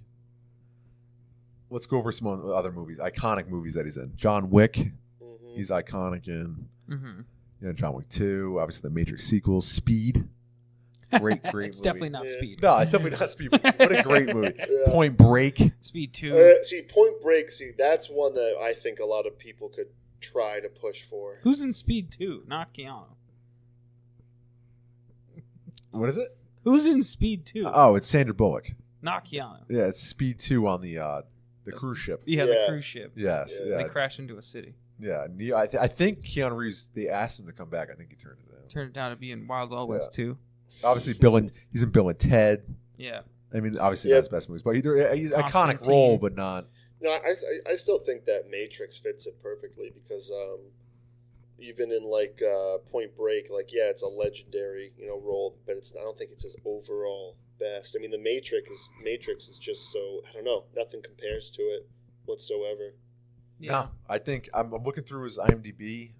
let's go over some other movies, iconic movies that he's in. John Wick, Mhm. he's iconic in. Mhm. John Wick 2, obviously the Matrix sequels, Speed. Great It's movie. definitely not Yeah. Speed. No, it's definitely not Speed. But what a great movie. Yeah. Point Break. Speed 2. See, Point Break. See, that's one that I think a lot of people could try to push for. Who's in Speed 2? Not Keanu. What is it? Who's in Speed 2? Oh, it's Sandra Bullock. Not Keanu. Yeah, it's Speed 2 on the cruise ship. Yeah, the Yeah. cruise ship. Yes, Yeah. They yeah, crash into a city. yeah. I think Keanu Reeves. They asked him to come back. I think he turned it down. Turned it down to be in Wild Wild West 2. Obviously, he's in Bill and Ted. Yeah. I mean, obviously Yeah. not his best movies, but he's iconic Constantine. role, but not. No, I still think that Matrix fits it perfectly because even in Point Break, it's a legendary role, but I don't think it's his overall best. I mean, the Matrix is just so, I don't know, nothing compares to it whatsoever. Yeah. No, I think I'm looking through his IMDb.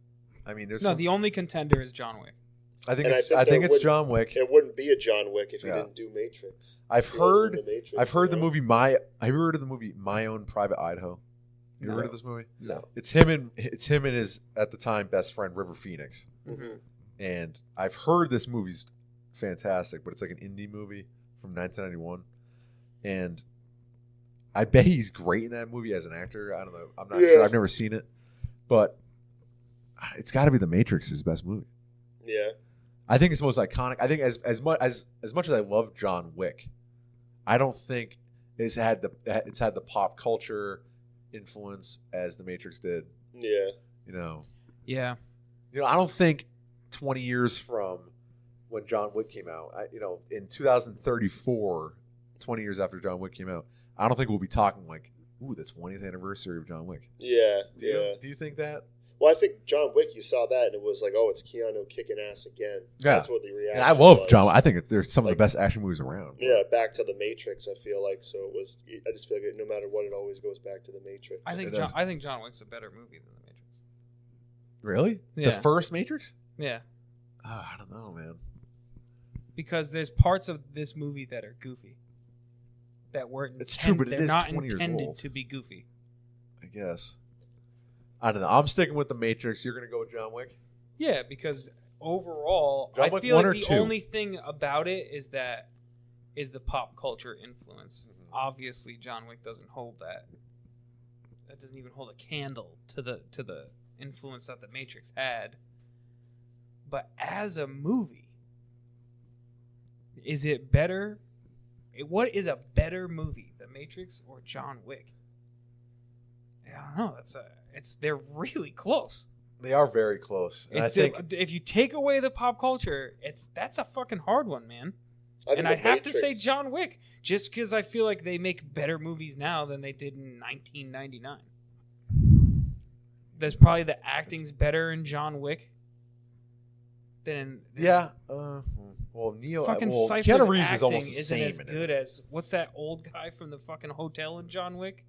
I mean, there's No, some, the only contender is John Wick. I think and I it's think I think there it's would- John Wick. It wouldn't be a John Wick if he Yeah. didn't do Matrix. I've If he wasn't heard in the Matrix, I've heard the you know? movie Have you heard of the movie My Own Private Idaho? You ever No. heard of this movie? No. It's him and his at the time best friend River Phoenix. Mhm. And I've heard this movie's fantastic, but it's like an indie movie from 1991. And I bet he's great in that movie as an actor. I don't know. I'm not Yeah. sure. I've never seen it. But it's got to be The Matrix, his best movie. Yeah. I think it's most iconic. I think as much as I love John Wick, I don't think it's had the pop culture influence as The Matrix did. Yeah. Yeah. I don't think 20 years from when John Wick came out, in 2034, 20 years after John Wick came out, I don't think we'll be talking like, ooh, the 20th anniversary of John Wick. Yeah. Do Yeah. you? Do you think that? Well, I think John Wick, you saw that, and it was like, oh, it's Keanu kicking ass again. Yeah. That's what the reaction And I love was. John. I think they're some of Like- the best action movies around. Yeah, back to the Matrix, I feel like. So it was, I just feel like no matter what, it always goes back to the Matrix. I think It does. I think John Wick's a better movie than The Matrix. Really? Yeah. The first Matrix? Yeah, Oh, I don't know, man. because there's parts of this movie that are goofy. That weren't. It's true, but it they're is not 20 years intended old. to be goofy. I guess. I don't know. I'm sticking with the Matrix. You're gonna go with John Wick? Yeah, because overall, John I Wick feel 1 like or the 2? only thing about it is the pop culture influence. Mhm. Obviously, John Wick doesn't hold that. That doesn't even hold a candle to the influence that the Matrix had. But as a movie, is it better? What is a better movie, The Matrix or John Wick? I don't know. They're really close. They are very close. And I think If you take away the pop culture, that's a fucking hard one, man. I think And the I'd have to say Matrix- John Wick, just because I feel like they make better movies now than they did in 1999. There's probably the acting's better in John Wick than yeah. Well, fucking Cypher's Keanu Reeves acting is almost the isn't same as in good it. as what's that old guy from the fucking hotel in John Wick?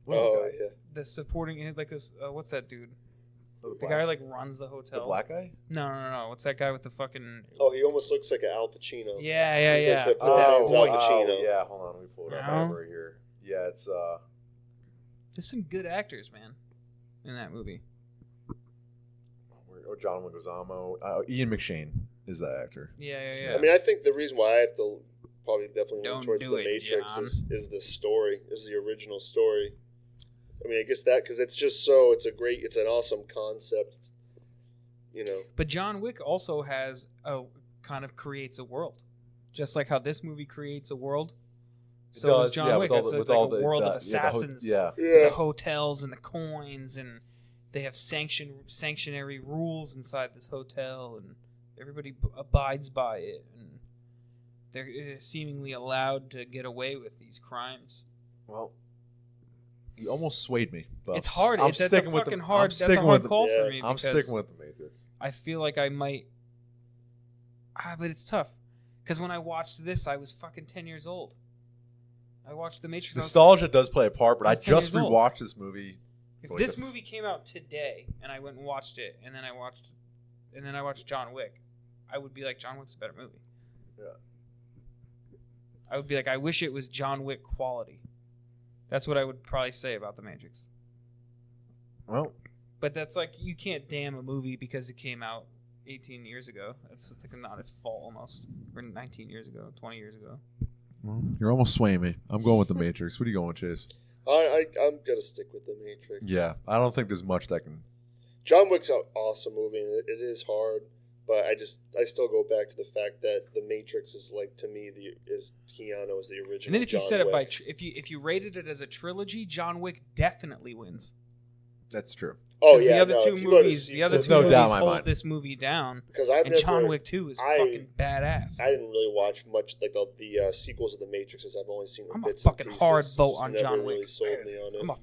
Oh, yeah. The supporting like this. What's that dude? Oh, The guy who, like runs the hotel. the black guy? No. What's that guy with the fucking? Oh, he almost looks like an Al Pacino. Yeah. He's like the With that Oh, voice. Pacino. yeah. Hold on, let me pull it up. I have it No. right here. Yeah, it's There's some good actors, man, in that movie. John Leguizamo. Ian McShane is the actor. Yeah. I mean, I think the reason why I have to probably definitely lean Don't towards do the it, Matrix John. is the story, is the original story. I mean, I guess that because it's an awesome concept, you know. But John Wick also creates a world, just like how this movie creates a world. So does John Wick. It's like a world of assassins, the hotels and the coins, and they have sanctionary rules inside this hotel, and everybody abides by it, and they're seemingly allowed to get away with these crimes. Well, you almost swayed me. But It's hard. I'm That's a sticking with fucking the, hard. I'm That's a sticking hard with call yeah, for me. I'm because sticking with the Matrix. I feel like I might. But it's tough because when I watched this, I was fucking 10 years old. I watched The Matrix. Nostalgia does play a part, but I I was 10 just years old. rewatched this movie. If for like this the movie came out today and I went and watched it, and then I watched John Wick, I would be like, John Wick's a better movie. Yeah. I would be like, I wish it was John Wick quality. That's what I would probably say about The Matrix. Well, But that's like, you can't damn a movie because it came out 18 years ago. That's like not its fault almost. Or 19 years ago, 20 years ago. you're almost swaying me. I'm going with the Matrix. What are you going with, Chase? I'm gonna stick with the Matrix. Yeah, I don't think there's much that can. John Wick's an awesome movie, and it is hard, but I still go back to the fact that the Matrix is like to me is Keanu is the original. And then if you John set it by Wick. if you rated it as a trilogy, John Wick definitely wins. That's true. oh 'Cause yeah, the other no, two if you go to movies, see- the other There's two no doubt movies in my hold mind. this movie down. because I've And never, John Wick 2 is fucking badass. I didn't really watch much like the sequels of the Matrixes. I've only seen I'm a bits fucking and pieces. hard vote Just on never John really Wick. sold me on it.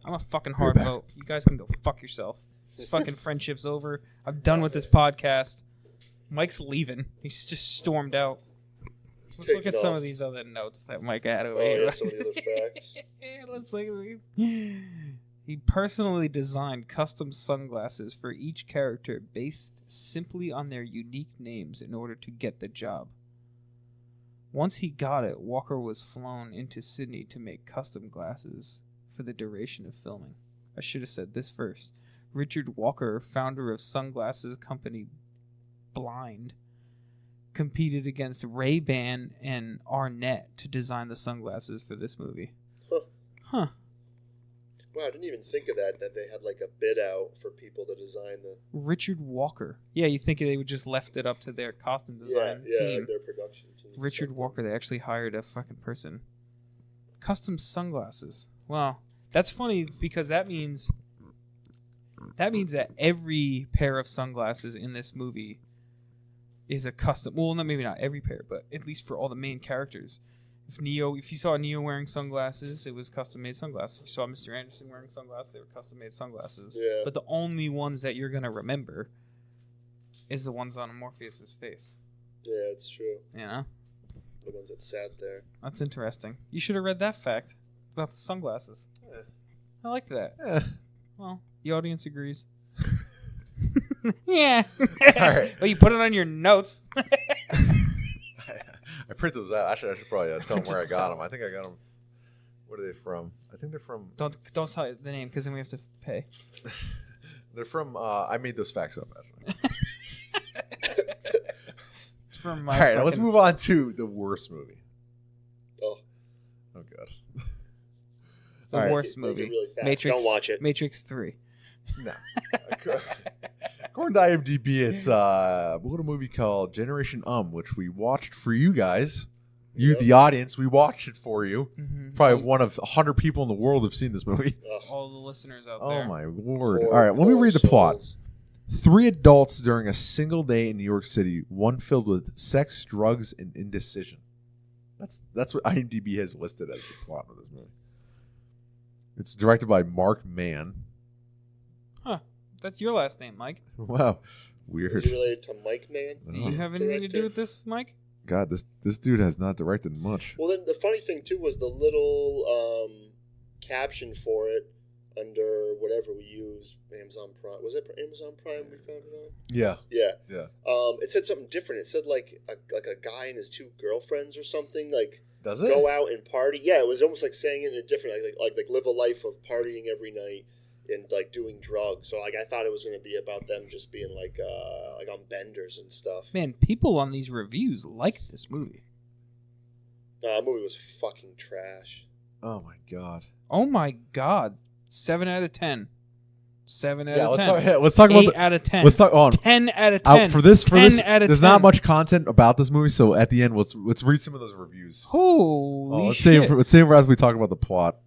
I'm a fucking hard back. vote. You guys can go fuck yourself. This fucking friendship's over. I'm done with this podcast. Mike's leaving. He's just stormed out. Let's Take look at it some off. of these other notes that Mike had over Oh, here. yeah, some of the other facts. Let's look at these. He personally designed custom sunglasses for each character based simply on their unique names in order to get the job. Once he got it, Walker was flown into Sydney to make custom glasses for the duration of filming. I should have said this first. Richard Walker, founder of sunglasses company Blind, competed against Ray-Ban and Arnett to design the sunglasses for this movie. Huh. Wow, I didn't even think of that they had like a bid out for people to design the Richard Walker. Yeah, you think they would just left it up to their costume design team. their production team. Richard Walker, they actually hired a fucking person. Custom sunglasses. Wow. That's funny because that means that every pair of sunglasses in this movie is a custom. Well, maybe not every pair, but at least for all the main characters. If you saw Neo wearing sunglasses, it was custom-made sunglasses. If you saw Mr. Anderson wearing sunglasses, they were custom-made sunglasses. Yeah. But the only ones that you're gonna remember is the ones on Morpheus's face. Yeah, it's true. You know, The ones that sat there. that's interesting. You should have read that fact about the sunglasses. Yeah. I like that. Yeah. Well, the audience agrees. Yeah. right. Well, you put it on your notes. I print those out. Actually, I should probably tell them where I Print got those them. I think I got them. What are they from? I think they're from. Don't tell the name because then we have to pay. They're from. I made those facts up. Actually. It's from All right, now let's move on to the worst movie. Oh, Oh god. The All right. worst Make it movie. really fast. Matrix. Don't watch it. Matrix 3. No. According to IMDb, it's what a movie called Generation which we watched for you guys. You, Yep. the audience, we watched it for you. Mm-hmm. Probably one of 100 people in the world have seen this movie. Ugh. All the listeners out Oh there. my lord! Poor- All right, let me poor read the plot. souls. 3 adults during a single day in New York City, one filled with sex, drugs, and indecision. That's what IMDb has listed as the plot of this movie. It's directed by Mark Mann. Huh. That's your last name, Mike. Wow, weird. Is he related to Mike Man? Do you have anything to do with this, Mike? God, this dude has not directed much. Well, then the funny thing too was the little caption for it under whatever we use, Amazon Prime. Was it Amazon Prime we found it on? Yeah, Yeah. yeah. It said something different. It said like a guy and his 2 girlfriends or something, like Does it? go out and party. Yeah, it was almost like saying it in a different like live a life of partying every night and like doing drugs. So like I thought it was going to be about them just being like on benders and stuff. Man, people on these reviews like this movie. Nah, that movie was fucking trash. Oh my god. Oh my god. 7 out of 10. 7 out Yeah, of 10. let's talk about 8 out of 10. let's talk on 10 out of 10. out for this 10 out of there's 10. not much content about this movie, so at the end let's read some of those reviews. Holy Let's shit. save for as we talk about the plot.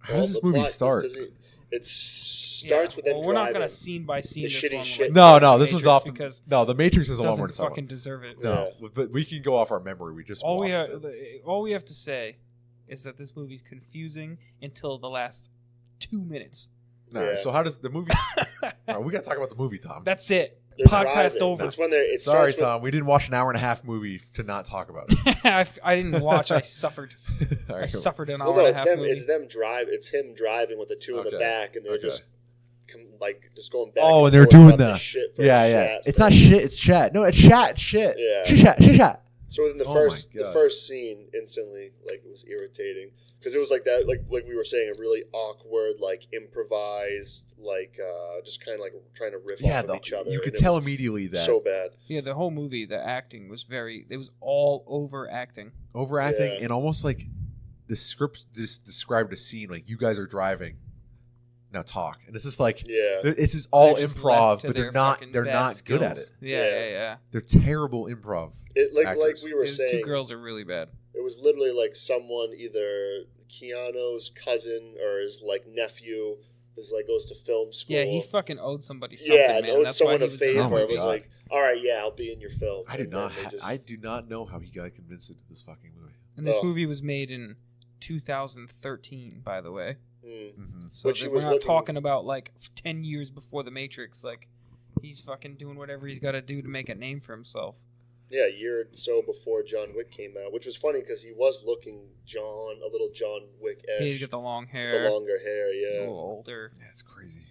How Well, does this the movie plot just start? doesn't- It starts with them We're not driving. going to scene by scene The this shitty one. shit. No, like this one's Matrix off. because No, the Matrix is a it lot more to doesn't talk fucking about. deserve it. No, but we can go off our memory. We just All we watched have, it. all we have to say is that this movie's confusing until the last 2 minutes. All right, Yeah. so how does the movie? All right, we got to talk about the movie, Tom. That's it. They're Podcast driving. over. That's when they're. It Sorry, starts Tom. We didn't watch an hour and a half movie to not talk about it. I didn't watch. I suffered. All I right, suffered an With, hour well, no, and a it's half them. movie. It's them drive. It's him driving with the 2 in the Okay. back, and they're Okay. just just going back. Oh, and they're forth doing about the shit for yeah, a yeah. chat It's thing. not shit. It's chat. No, it's chat. Shit. Yeah. Shit. So in the Oh my the God. first scene, instantly, like it was irritating because it was like that, like we were saying, a really awkward, like improvised, like just kind of like trying to riff Yeah, off of each other. you could and it tell was immediately that so bad. Yeah, the whole movie, the acting was it was all overacting. overacting Yeah. and almost like the script just described a scene like you guys are driving. Now talk, and it's just like Yeah, it's just all They're just improv, left to but their they're not fucking they're bad not good at it. skills. Yeah. They're terrible improv. it like actors. we were These saying, 2 girls are really bad. it was literally like someone, either Keanu's cousin or his like nephew, is like goes to film school. Yeah, he fucking owed somebody something, yeah, and man. owed That's why someone he a was in favor. the Oh my It was God. like, all right, yeah, I'll be in your film. I do And not then they just- I do not know how he got convinced into this fucking movie. And this Oh. movie was made in 2013, by the way. Mm. Mm-hmm. So Which he we're was not looking- talking about like 10 years before the Matrix. Like, he's fucking doing whatever he's got to do to make a name for himself. Yeah, a year or so before John Wick came out, which was funny because he was looking a little John Wick-esque. He's got the long the hair, longer hair, a yeah. little older. Yeah, it's crazy.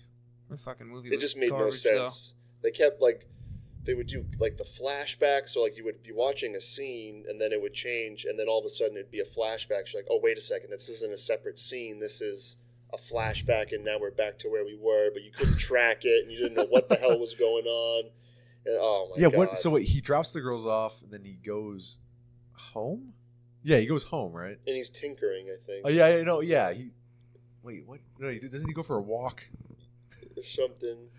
The fucking movie It was just made no garbage, though. sense. They kept like they would do like the flashback, so like you would be watching a scene and then it would change, and then all of a sudden it'd be a flashback. You're like, oh wait a second, this isn't a separate scene. This is a flashback, and now we're back to where we were. But you couldn't track it, and you didn't know what the hell was going on. And, oh my god! What? So wait, he drops the girls off, and then he goes home. Yeah, he goes home, right? And he's tinkering, I think, Oh yeah, no, yeah. Wait, what? No, doesn't he go for a walk? or something.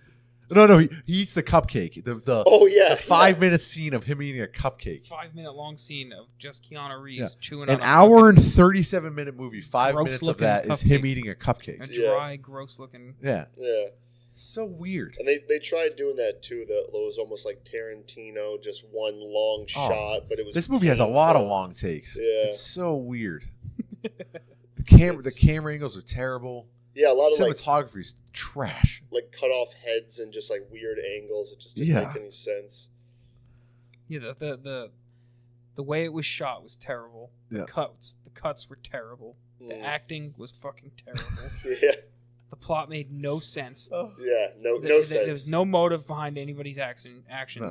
No, he eats the cupcake. The Oh yeah, the 5-minute scene of him eating a cupcake. 5-minute long scene of just Keanu Reeves chewing An on a hour and fucking- 37-minute movie. 5 minutes of gross-looking that is him cupcake. eating a a cupcake. dry, gross looking. Yeah. Yeah. So weird. And they tried doing that too. That was almost like Tarantino, just one long shot, but it was. This movie has a lot of long takes. Yeah. It's so weird. The camera angles are terrible. Yeah, a lot of cinematography's trash. like cut off heads and just like weird angles. It just didn't make any sense. Yeah, the way it was shot was terrible. Yeah. The cuts were terrible. The acting was fucking terrible. Yeah. The plot made no sense. Yeah, no sense. There was no motive behind anybody's actions. No.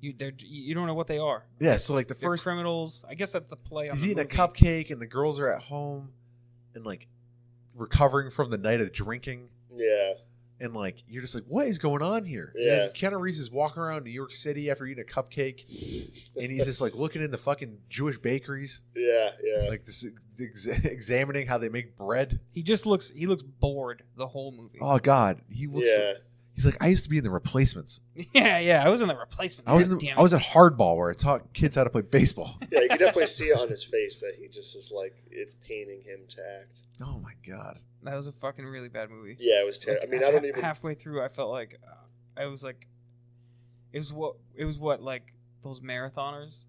You don't know what they are. Yeah, so like the They're first criminals. I guess that's the play on he's the eating movie. a cupcake and the girls are at home and like recovering from the night of drinking. Yeah. And like you're just like, what is going on here? Yeah. And Keanu Reeves is walking around New York City after eating a cupcake, and he's just like looking into fucking Jewish bakeries, Yeah. like this, examining how they make bread. He looks bored the whole movie. Oh God, he looks. Yeah. He's like, I used to be in the Replacements. Yeah. I was in the Replacements. I was God damn it. I was at Hardball where I taught kids how to play baseball. Yeah, you can definitely see it on his face that he just is like, it's paining him to act. Oh my God. That was a fucking really bad movie. Yeah, it was terrible. Like, I mean, I don't even. halfway through, I felt like I was like, it was what like those marathoners,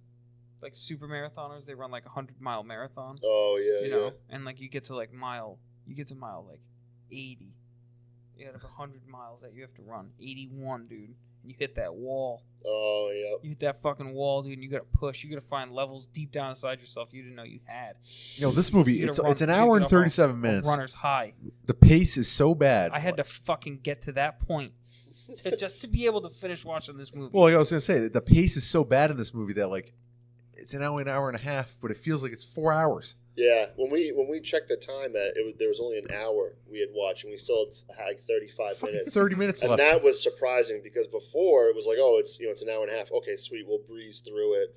like super marathoners. They run like 100-mile marathon. Oh yeah, you know, and like you get to mile like 80. You have 100 miles that you have to run. 81, dude. And you hit that wall. Oh yeah. You hit that fucking wall, dude. And you gotta push. You gotta find levels deep down inside yourself you didn't know you had. You know, this movie, You it's gotta run- an hour and get off 37 a minutes. Runner's high. The pace is so bad. I had to fucking get to that point to be able to finish watching this movie. Well, like I was gonna say, the pace is so bad in this movie that like it's an hour and a half, but it feels like it's 4 hours. Yeah, when we checked the time there was only an hour we had watched, and we still had like 35 Fucking minutes. 30 minutes And left. that was surprising because before it was like, oh, it's an hour and a half. Okay, sweet, we'll breeze through it.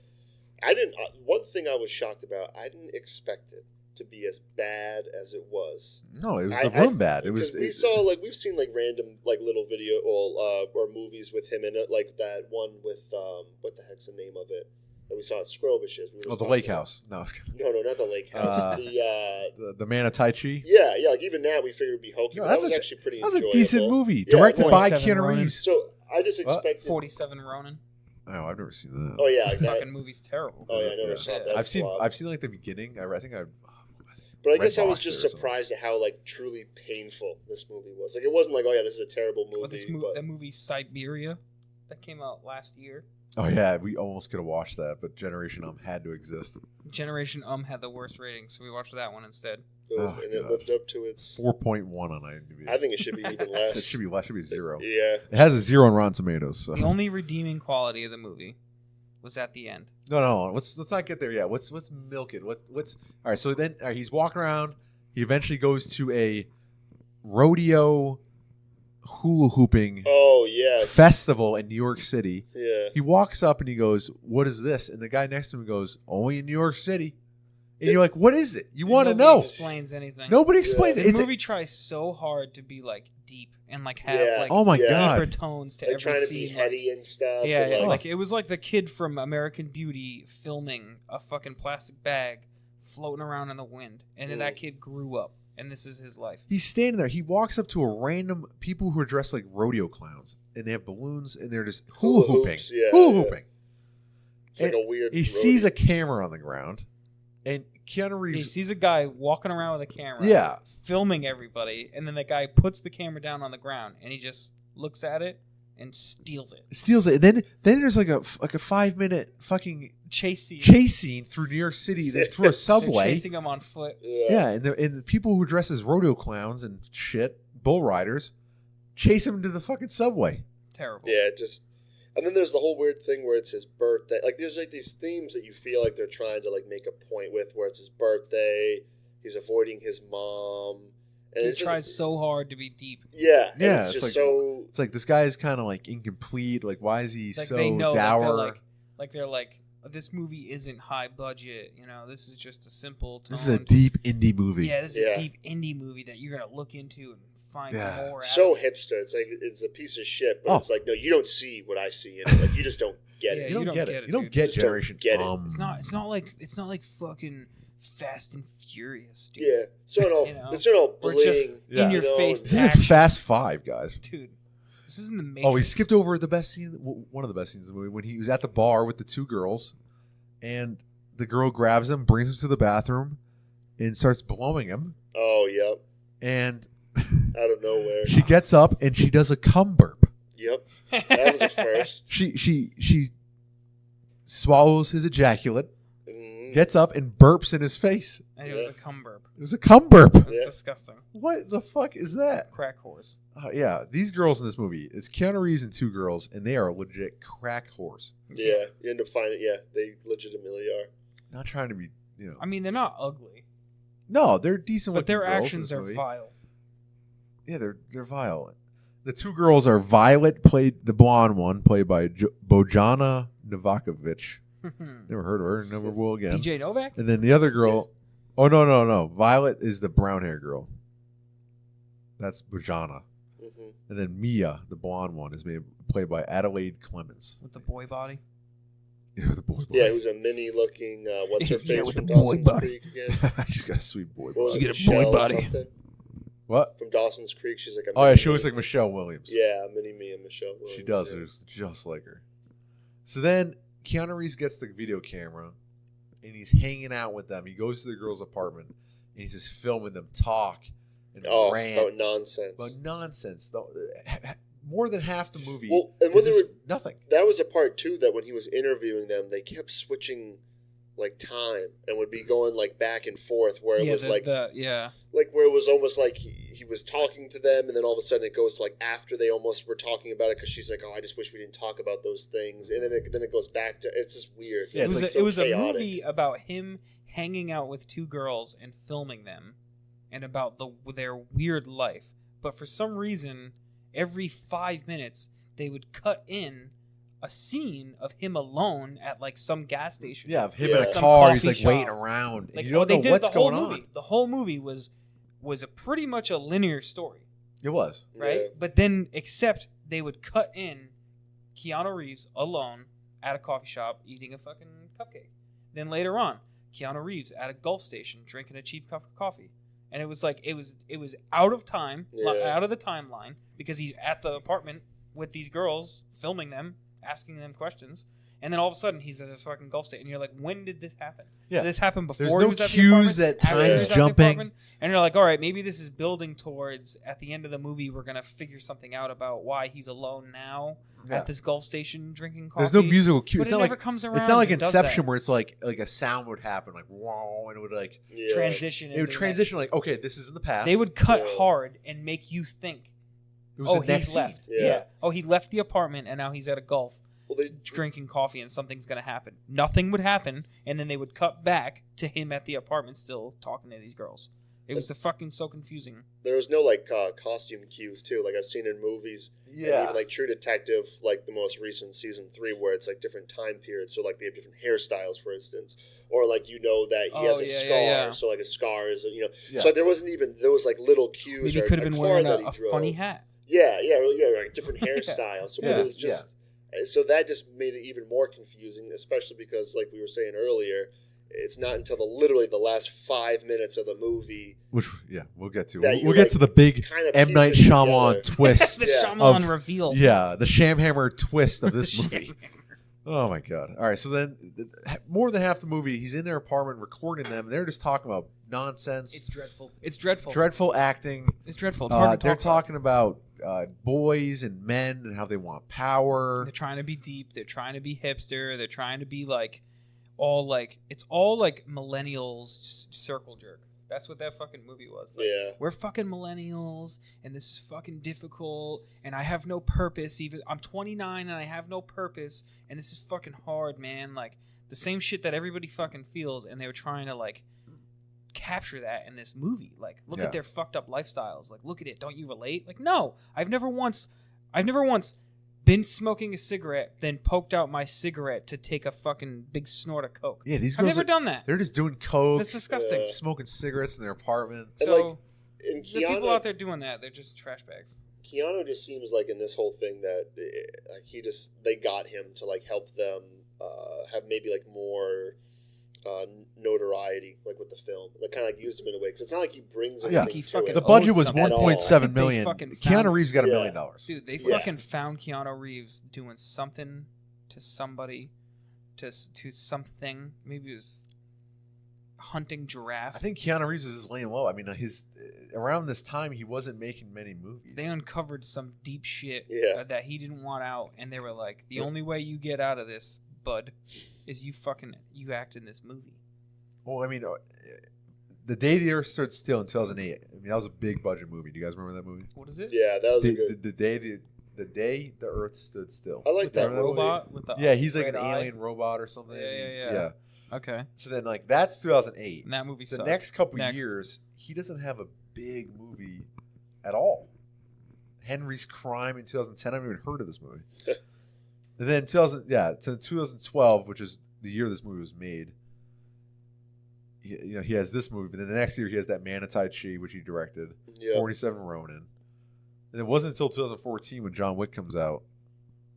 I didn't. One thing I was shocked about, I didn't expect it to be as bad as it was. No, it was the room bad. It was. We saw we've seen random little video or movies with him in it, like that one with what the heck's the name of it that we saw at Scrobish's. The Lake House. No, No, not the Lake House. the Man of Tai Chi. Yeah, like even that we figured it'd be hokey. No, That was actually pretty. That was a enjoyable. decent movie, Yeah, directed by 47 Keanu Ronin. Reeves. So I just What? expected 47 Ronin. Oh, I've never seen that. Oh yeah, like that. Fucking movie's terrible. Oh yeah, I never Yeah. saw that. I've seen like the beginning. I think I. But I guess I was Redbox just or something. surprised at how truly painful this movie was. Like it wasn't like, oh yeah, this is a terrible movie. That movie Siberia that came out last year. Oh yeah, we almost could have watched that, but Generation had to exist. Generation had the worst rating, so we watched that one instead. Oh, and it God. lived up to its. 4.1 on IMDb. I think it should be even less. It should be less. Should be 0. Yeah. It has a 0 on Rotten Tomatoes. So. The only redeeming quality of the movie was at the end. No. Let's not get there yet. Let's milk it. What's all right? So then he's walking around. He eventually goes to a rodeo hula hooping Oh yeah. festival in New York City. Yeah. He walks up and he goes, "What is this?" And the guy next to him goes, "Only in New York City." And you're like, "What is it? You want to Nobody know?" explains anything. Nobody explains The it. It's movie tries so hard to be deep and have Yeah. oh my Yeah. God. deeper tones to every Trying to be scene. heady and stuff. Yeah, and, yeah. Oh. It was like the kid from American Beauty filming a fucking plastic bag floating around in the wind, and then that kid grew up, and this is his life. He's standing there. He walks up to a random people who are dressed like rodeo clowns, and they have balloons, and they're just hula hooping. hoops, yeah, Hula yeah. hooping. It's like a weird. He sees a camera on the ground, and Keanu He Reeves. sees a guy walking around with a camera, Yeah. filming everybody, and then the guy puts the camera down on the ground, and he just looks at it and steals it. Steals it. And then there's like a 5-minute fucking Chase scene. chase scene through New York City, then through a They're subway. chasing him on foot. Yeah, and the people who dress as rodeo clowns and shit, bull riders, chase him into the fucking subway. Terrible. Yeah, just. And then there's the whole weird thing where it's his birthday. There's these themes that you feel like they're trying to make a point with, where it's his birthday, he's avoiding his mom, and He it's tries just, so hard to be deep. yeah, and Yeah, it's it's just like- so. It's like this guy is kind of incomplete. Like, why is he so They know dour? they're like this movie isn't high budget. This is just a simple. This is a toned- deep indie movie. Yeah, this is Yeah. a deep indie movie that you're gonna look into and find Yeah. more. So out of it. hipster. It's a piece of shit, but Oh. it's no, you don't see what I see in it. You just don't get Yeah, it. You don't get it. You don't dude. get Just don't Generation get it. It's not like fucking Fast and Furious, dude. Yeah. So no, You know? it's all Or just bling. Yeah. in your face. This isn't action. Fast 5, guys. Dude. This isn't the Matrix. Oh, we skipped over the best scene, one of the best scenes of the movie, when he was at the bar with the two girls, and the girl grabs him, brings him to the bathroom, and starts blowing him. Oh, yep. And Out of nowhere. she gets up and she does a cum burp. Yep. That was a first. She swallows his ejaculate, Mhm. gets up and burps in his face. And it was a cum burp. It was a cum burp. It was Yeah. disgusting. What the fuck is that? Crack whores. Yeah, these girls in this movie, it's Keanu Reeves and two girls, and they are legit crack whores. Yeah. You end up finding, they legitimately are. Not trying to be, I mean, they're not ugly, No, they're decent. but their girls in actions this are movie. vile. Yeah, they're violent. The two girls are Violet, played the blonde one, played by Bojana Novakovic. Never heard of her. Never will again. PJ Novak? And then the other girl. Oh no! Violet is the brown hair girl. That's Bojana. Hmm. And then Mia, the blonde one, is played by Adelaide Clemens. With the boy body? Yeah, the boy. Yeah, who's a mini looking, what's her face Yeah, with from the boy Dawson's body. Creek again? She's got a sweet boy. What body. was She it, get a boy Michelle body. something? What? From Dawson's Creek, she's like a Oh yeah, mini she looks me. like Michelle Williams. Yeah, mini me and Michelle Williams. She does. Yeah. It's just like her. So then Keanu Reeves gets the video camera and he's hanging out with them. He goes to the girl's apartment and he's just filming them talk and Oh, rant about nonsense. about nonsense. More than half the movie Well, and when is they just were- nothing. That was a part too that when he was interviewing them, they kept switching like time and would be going like back and forth where it Yeah, was like yeah. where it was almost like he was talking to them and then all of a sudden it goes to like after they almost were talking about it because she's like, oh, I just wish we didn't talk about those things, and then it goes back to, it's just weird. Yeah, It it's was, like it was so a chaotic. movie about him hanging out with two girls and filming them and about their weird life. But for some reason, every 5 minutes, they would cut in a scene of him alone at like some gas station. Yeah, of him Yeah. in a Some car, he's coffee like shop. waiting around, Like, and you don't they know did what's the whole going movie. on. The whole movie was a pretty much a linear story, It was. right? Yeah. But then, except they would cut in Keanu Reeves alone at a coffee shop eating a fucking cupcake. Then later on, Keanu Reeves at a Gulf station drinking a cheap cup of coffee. And it was like it was out of time, Yeah. out of the timeline, because he's at the apartment with these girls, filming them, asking them questions, and then all of a sudden he's at a fucking Gulf station, and you're like, when did this happen? Yeah. Did this happen before There's he no was at the cues apartment? that After he time's was at the jumping. apartment? And you're like, all right, maybe this is building towards at the end of the movie we're gonna figure something out about why he's alone now Yeah. at this Gulf station drinking coffee. There's no musical cue. But It's it not never like comes around. it's not like and does Inception that. where it's like a sound would happen, like whoa, and it would like Yeah. transition. it would into the transition like, okay, this is in the past. They would cut Yeah. hard and make you think, It was oh, the next he's scene. left. Yeah. Oh, he left the apartment and now he's at a Gulf Well, they drinking coffee and something's going to happen. Nothing would happen. And then they would cut back to him at the apartment still talking to these girls. It was fucking so confusing. there was no like costume cues too, like I've seen in movies. And Yeah. even like True Detective, like the most recent season 3, where it's like different time periods. So like they have different hairstyles, for instance, or like you know that he has Oh, a yeah, scar. yeah. So like a scar is Yeah. So there wasn't even those like little cues. Maybe he or could have been car wearing that a he drove. funny hat. Yeah, like different hairstyles. So Yeah. it was just so that just made it even more confusing, especially because like we were saying earlier, it's not until literally the last 5 minutes of the movie Which we'll get to. that We'll you, get like, to the big kind of M Night piece it Shyamalan together. twist. the Yeah. Shyamalan Of- reveal. Yeah, the Shamhammer twist of this movie. Oh my god! All right, so then more than half the movie, he's in their apartment recording them, and they're just talking about nonsense, It's dreadful. It's dreadful. dreadful acting. It's dreadful. It's hard to They're talk about. talking about boys and men and how they want power. They're trying to be deep. They're trying to be hipster. They're trying to be like it's all like millennials circle jerk. That's what that fucking movie was. Like, Yeah. we're fucking millennials, and this is fucking difficult, and I have no purpose. Even I'm 29 and I have no purpose, and this is fucking hard, man. Like the same shit that everybody fucking feels, and they were trying to like capture that in this movie. Like, look Yeah. at their fucked up lifestyles. Like, look at it. Don't you relate? Like, no, I've never once been smoking a cigarette, then poked out my cigarette to take a fucking big snort of coke. Yeah, these I've girls never done that. they're just doing coke, That's disgusting. Yeah. smoking cigarettes in their apartment. And, So like, And the people out there doing that, they're just trash bags. Keanu just seems like in this whole thing that like they got him to like help them have maybe like more notoriety, like with the film. They kind of like used him in a way because it's not like he brings Yeah. anything He to fucking it. The budget owed was something. 1.7 They million. fucking Keanu found- Reeves got $1 Yeah. million. Dude, they Yeah. fucking found Keanu Reeves doing something to somebody, to something. Maybe it was hunting giraffe. I think Keanu Reeves was just laying low. I mean, around this time he wasn't making many movies. They uncovered some deep shit Yeah. that he didn't want out, and they were like, "The only way you get out of this, bud, is you act in this movie." Well, I mean, The Day the Earth Stood Still in 2008. I mean, that was a big budget movie. Do you guys remember that movie? What is it? Yeah, that was a good. The day the Earth stood still. I like With that that movie. robot with the Yeah, he's like red an eye? alien robot or something. Yeah. Okay, So then, like, that's 2008. and that movie The sucked. next couple Next. years, he doesn't have a big movie at all. Henry's Crime in 2010. I haven't even heard of this movie. And then 2012, which is the year this movie was made. He has this movie, but then the next year he has that Man of Tai Chi, which he directed. Yeah. 47 Ronin. And it wasn't until 2014 when John Wick comes out,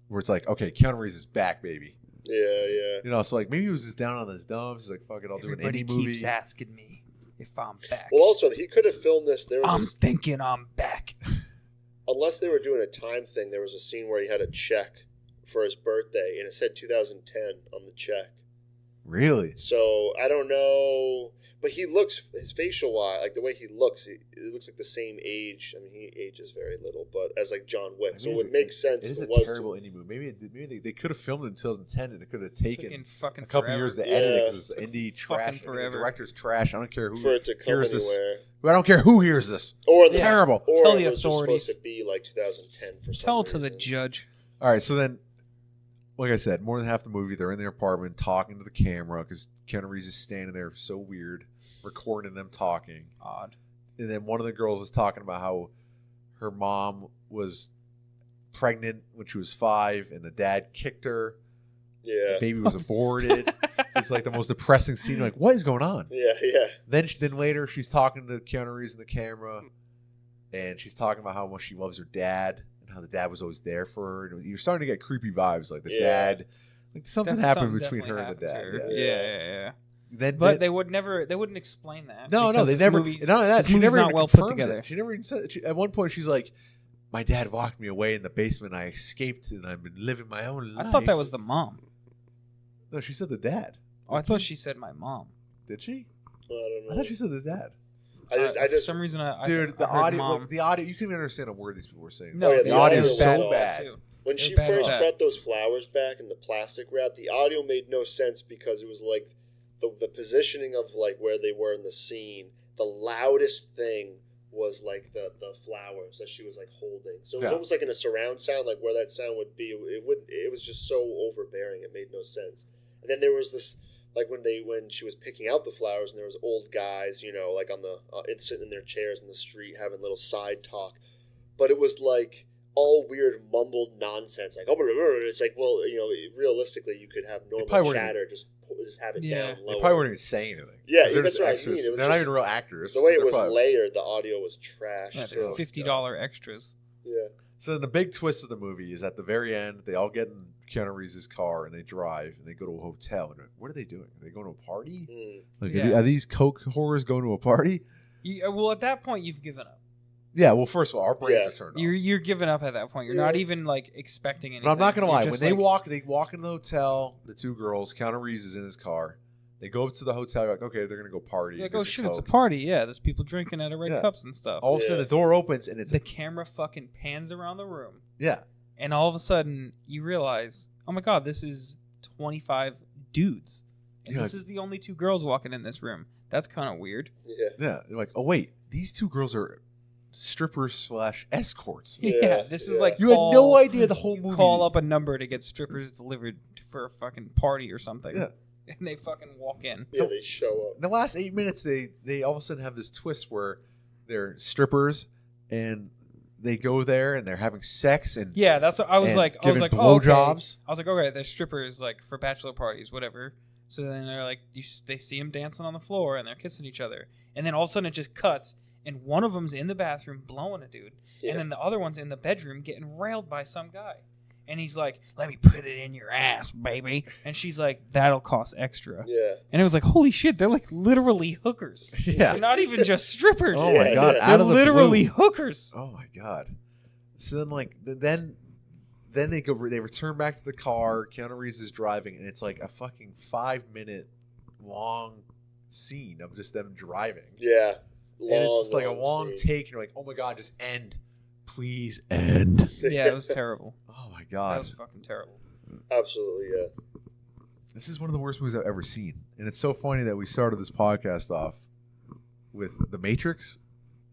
where it's like, okay, Keanu Reeves is back, baby. Yeah. So like maybe he was just down on his dumps. He's like, fuck it, I'll Everybody do an indie keeps movie. asking me if I'm back. Well, also he could have filmed this. There was I'm this, thinking I'm back. unless they were doing a time thing. There was a scene where he had a check for his birthday, and it said 2010 on the check. Really? So I don't know, but he looks his facial like the way he looks, it looks like the same age. I mean, he ages very little, but as like John Wick, so it would make sense. It is if a was terrible indie movie. Maybe they could have filmed it in 2010, and it could have taken Fucking a couple forever. years to edit it Yeah. because it's indie trash. fucking I mean, forever. the director's trash. I don't care for who it to come hears this. anywhere. I don't care who hears this. Or Yeah. Terrible. Or Tell it the was just authorities. supposed to be like 2010 for some Tell to the reason. judge. All right, so then, like I said, more than half the movie, they're in their apartment talking to the camera because Keanu Reeves is standing there so weird, recording them talking. Odd. And then one of the girls is talking about how her mom was pregnant when she was 5, and the dad kicked her. Yeah. The baby was aborted. It's like the most depressing scene. Like, what is going on? Yeah. Then later, she's talking to Keanu Reeves in the camera, and she's talking about how much she loves her dad and how the dad was always there for her. And you're starting to get creepy vibes, like the Yeah. dad, like something Something happened between her definitely and the dad. happened to Yeah. her. Yeah. Then, But they wouldn't explain that. no, because they this never. movie's- Not only that, this she movie's never not even well put confirms together. it. She never even said. At one point, she's like, "My dad locked me away in the basement. I escaped, and I've been living my own life." I thought that was the mom. No, she said the dad. Oh, I thought she said my mom. Did she? Well, I don't know. I thought she said the dad. I For just some reason, Dude, I the heard audio, mom. look, the audio. You couldn't even understand a word these people were saying. No, Oh, yeah, the audio is was so bad. bad. Too. when They're she bad first at that. brought those flowers back in the plastic wrap, the audio made no sense because it was like the positioning of like where they were in the scene. The loudest thing was like the flowers that she was like holding. So it was Yeah. almost like in a surround sound, like where that sound would be. It was just so overbearing. It made no sense. And then there was this like when she was picking out the flowers, and there was old guys, like on the sitting in their chairs in the street having little side talk, but it was like all weird mumbled nonsense. Like it's like, well, realistically, you could have normal probably wouldn't chatter, just have it Yeah. down lower. They probably weren't even saying anything. Yeah, 'Cause they're that's just what I extras. mean. It was They're not just- even real actors. The way it They're was probably- layered, the audio was trash. Yeah, too. they're $50 extras. Yeah. So the big twist of the movie is at the very end, they all get in Keanu Reeves' car and they drive and they go to a hotel. And what are they doing? Are they going to a party? Mm. Like, Yeah. are these coke whores going to a party? Well, at that point, you've given up. Yeah. Well, first of all, our brains Yeah. are turned off. You're giving up at that point. You're not even like expecting anything. But I'm not gonna You're lie. When just they like- walk into the hotel, the two girls, Keanu Reeves is in his car. They go up to the hotel. You're like, okay, they're gonna go party. you're like, get oh some shit, it's a coke. party. Yeah, there's people drinking out of red Yeah. cups and stuff. All of a sudden, Yeah. the door opens and it's The camera fucking pans around the room, yeah. and all of a sudden you realize, oh my god, this is 25 dudes, and Yeah. this is the only two girls walking in this room. That's kind of weird. Yeah. Yeah. They're like, oh wait, these two girls are strippers / escorts. Yeah, this is yeah. like You had no idea the whole you movie. call up a number to get strippers delivered for a fucking party or something. Yeah. And they fucking walk in. Yeah, they show up. In the last 8 minutes, they all of a sudden have this twist where they're strippers and they go there and they're having sex and Yeah, that's what I was and like. I was giving like, oh, okay. blowjobs. I was like, okay, they're strippers like for bachelor parties, whatever. So then they're like, they see them dancing on the floor and they're kissing each other, and then all of a sudden it just cuts, and one of them's in the bathroom blowing a dude, Yeah. and then the other one's in the bedroom getting railed by some guy, And he's like, let me put it in your ass, baby. And she's like, that'll cost extra. Yeah. And it was like, holy shit, they're like literally hookers. Yeah. They're not even just strippers. Oh my god! Yeah. Out They're of the literally blue. hookers. Oh my god! So then, like, then they go. They return back to the car. Keanu Reeves is driving, and it's like a fucking 5-minute long scene of just them driving. Yeah. And it's just like a long scene. take, and you're like, oh my god, just end, please end. Yeah, it was terrible. Oh my That god, was fucking terrible. Absolutely, yeah. this is one of the worst movies I've ever seen, and it's so funny that we started this podcast off with The Matrix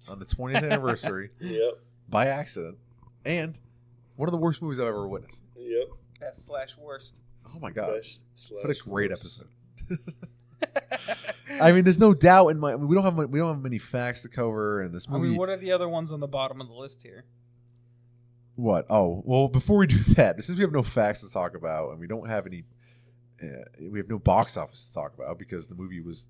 on the 20th anniversary Yep. by accident, and one of the worst movies I've ever witnessed. Yep. Best / worst. Oh my god, Best what a slash great worst. episode! I mean, there's no doubt in my. We don't have many facts to cover, and this I movie. mean, what are the other ones on the bottom of the list here? What? Oh, well, before we do that, since we have no facts to talk about, and we don't have any, we have no box office to talk about because the movie was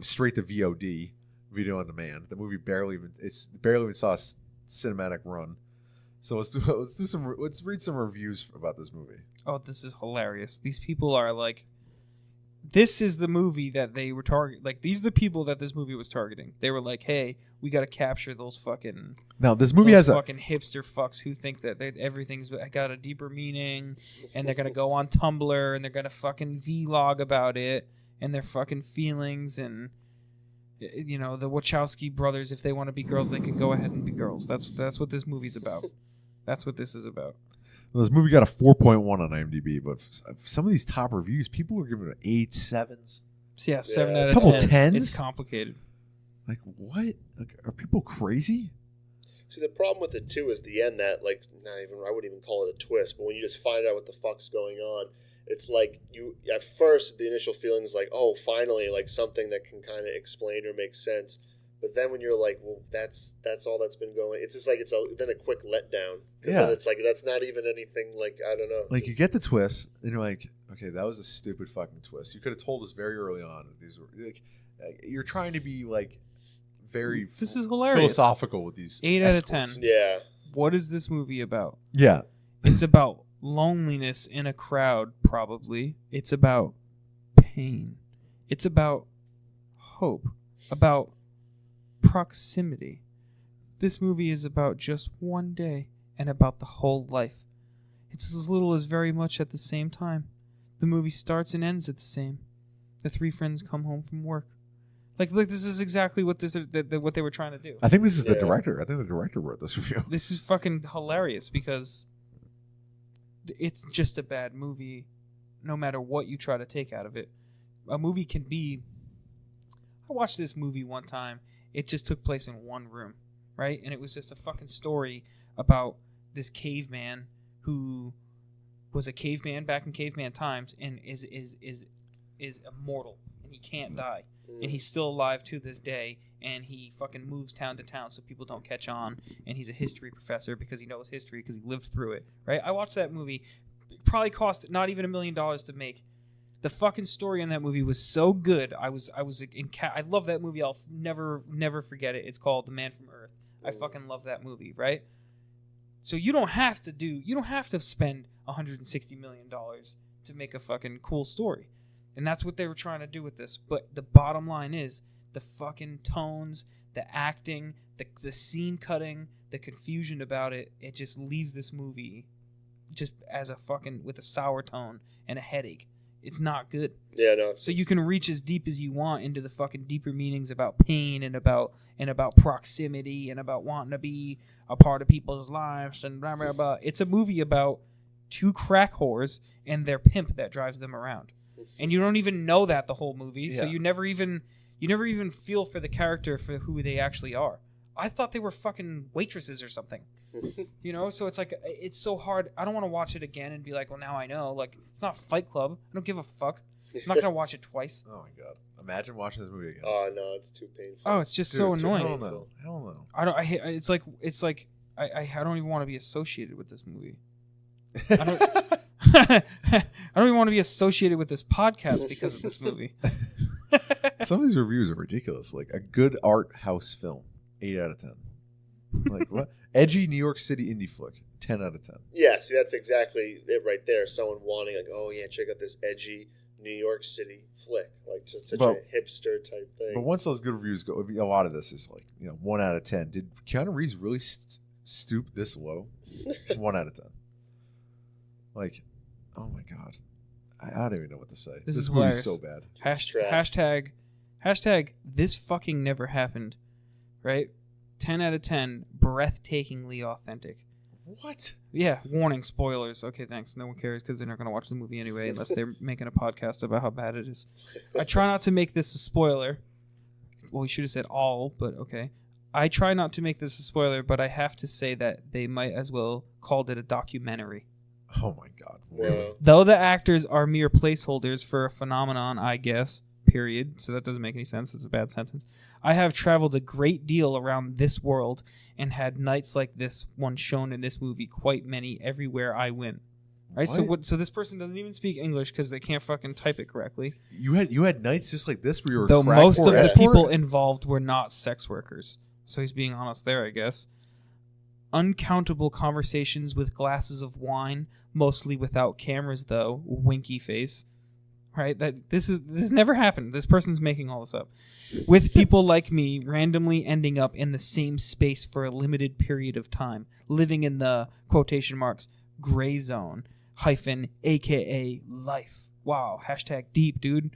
straight to VOD, video on demand. The movie barely even saw a cinematic run. So let's read some reviews about this movie. Oh, this is hilarious. These people are like, this is the movie that they were targeting. Like, these are the people that this movie was targeting. They were like, hey, we got to capture those fucking Now this movie those has fucking hipster fucks who think that everything's got a deeper meaning, and they're gonna go on Tumblr and they're gonna fucking vlog about it and their fucking feelings, and you know, the Wachowski brothers, if they want to be girls, they can go ahead and be girls. That's what this movie's about. That's what this is about. this movie got a 4.1 on IMDb, but some of these top reviews, people were giving it 8 7s. So yeah, 7 Yeah. out of Couple 10. 10s? It's complicated. Like what? Like, are people crazy? See, the problem with it too is the end. That like, not even I wouldn't even call it a twist, but when you just find out what the fuck's going on, it's like you at first the initial feeling is like, oh, finally, like something that can kind of explain or make sense. But then when you're like, well, that's all that's been going. It's just like then a quick letdown. 'Cause Yeah. then it's like that's not even anything. Like I don't know. Like you get the twist, and you're like, okay, that was a stupid fucking twist. You could have told us very early on. These were like, you're trying to be like very This is hilarious. philosophical with these 8 out of escorts. 10. Yeah. What is this movie about? Yeah, It's about loneliness in a crowd, probably. It's about pain. It's about hope. About proximity. This movie is about just one day and about the whole life. It's as little as very much at the same time. The movie starts and ends at the same. The 3 friends come home from work. Like this is exactly what what they were trying to do. I think this is the Yeah. director. I think the director wrote this review. This is fucking hilarious because it's just a bad movie no matter what you try to take out of it. A movie can be... I watched this movie one time. It just took place in one room, right? And it was just a fucking story about this caveman who was a caveman back in caveman times and is immortal and he can't die. And he's still alive to this day, and he fucking moves town to town so people don't catch on, and he's a history professor because he knows history because he lived through it, right? I watched that movie. It probably cost not even $1 million to make. The fucking story in that movie was so good. I love that movie. I'll never forget it. It's called The Man from Earth. I fucking love that movie, right? So you don't have to spend $160 million to make a fucking cool story. And that's what they were trying to do with this. But the bottom line is the fucking tones, the acting, the scene cutting, the confusion about it, it just leaves this movie just as a fucking with a sour tone and a headache. It's not good. Yeah, no. So you can reach as deep as you want into the fucking deeper meanings about pain and about proximity and about wanting to be a part of people's lives and blah blah blah. It's a movie about 2 crack whores and their pimp that drives them around. And you don't even know that the whole movie, so Yeah. you never even feel for the character for who they actually are. I thought they were fucking waitresses or something. You know, so it's like it's so hard. I don't want to watch it again and be like, well, now I know. Like, it's not Fight Club. I don't give a fuck. I'm not gonna watch it twice. Oh my god! Imagine watching this movie again. Oh no, it's too painful. Oh, it's just Dude, so it's too- annoying. Hell no! Hell no! I don't. I hate. It's like I don't even want to be associated with this movie. I don't. I don't even want to be associated with this podcast because of this movie. Some of these reviews are ridiculous. Like a good art house film, 8 out of 10. Like what? Edgy New York City indie flick, 10 out of 10. Yeah, see, that's exactly it right there. Someone wanting, like, oh, yeah, check out this edgy New York City flick. Like, just such a hipster type thing. But once those good reviews go, a lot of this is like, 1 out of 10. Did Keanu Reeves really stoop this low? 1 out of 10. Like, oh my God. I don't even know what to say. This movie's so bad. Hashtag this fucking never happened. Right? 10 out of 10. Breathtakingly authentic. What? Yeah, warning, spoilers. Okay, thanks. No one cares because they're not going to watch the movie anyway unless they're making a podcast about how bad it is. I try not to make this a spoiler. Well, we should have said all, but okay. I try not to make this a spoiler, but I have to say that they might as well called it a documentary. Oh my God. Really? Though the actors are mere placeholders for a phenomenon, I guess, period. So that doesn't make any sense. It's a bad sentence. I have traveled a great deal around this world and had nights like this one shown in this movie, quite many, everywhere I went. Right? So this person doesn't even speak English because they can't fucking type it correctly. You had nights just like this where you were though most of the people involved were not sex workers. So he's being honest there, I guess. Uncountable conversations with glasses of wine, mostly without cameras though, winky face. Right? This never happened. This person's making all this up. With people like me randomly ending up in the same space for a limited period of time, living in the quotation marks gray zone aka life. Wow, hashtag deep, dude.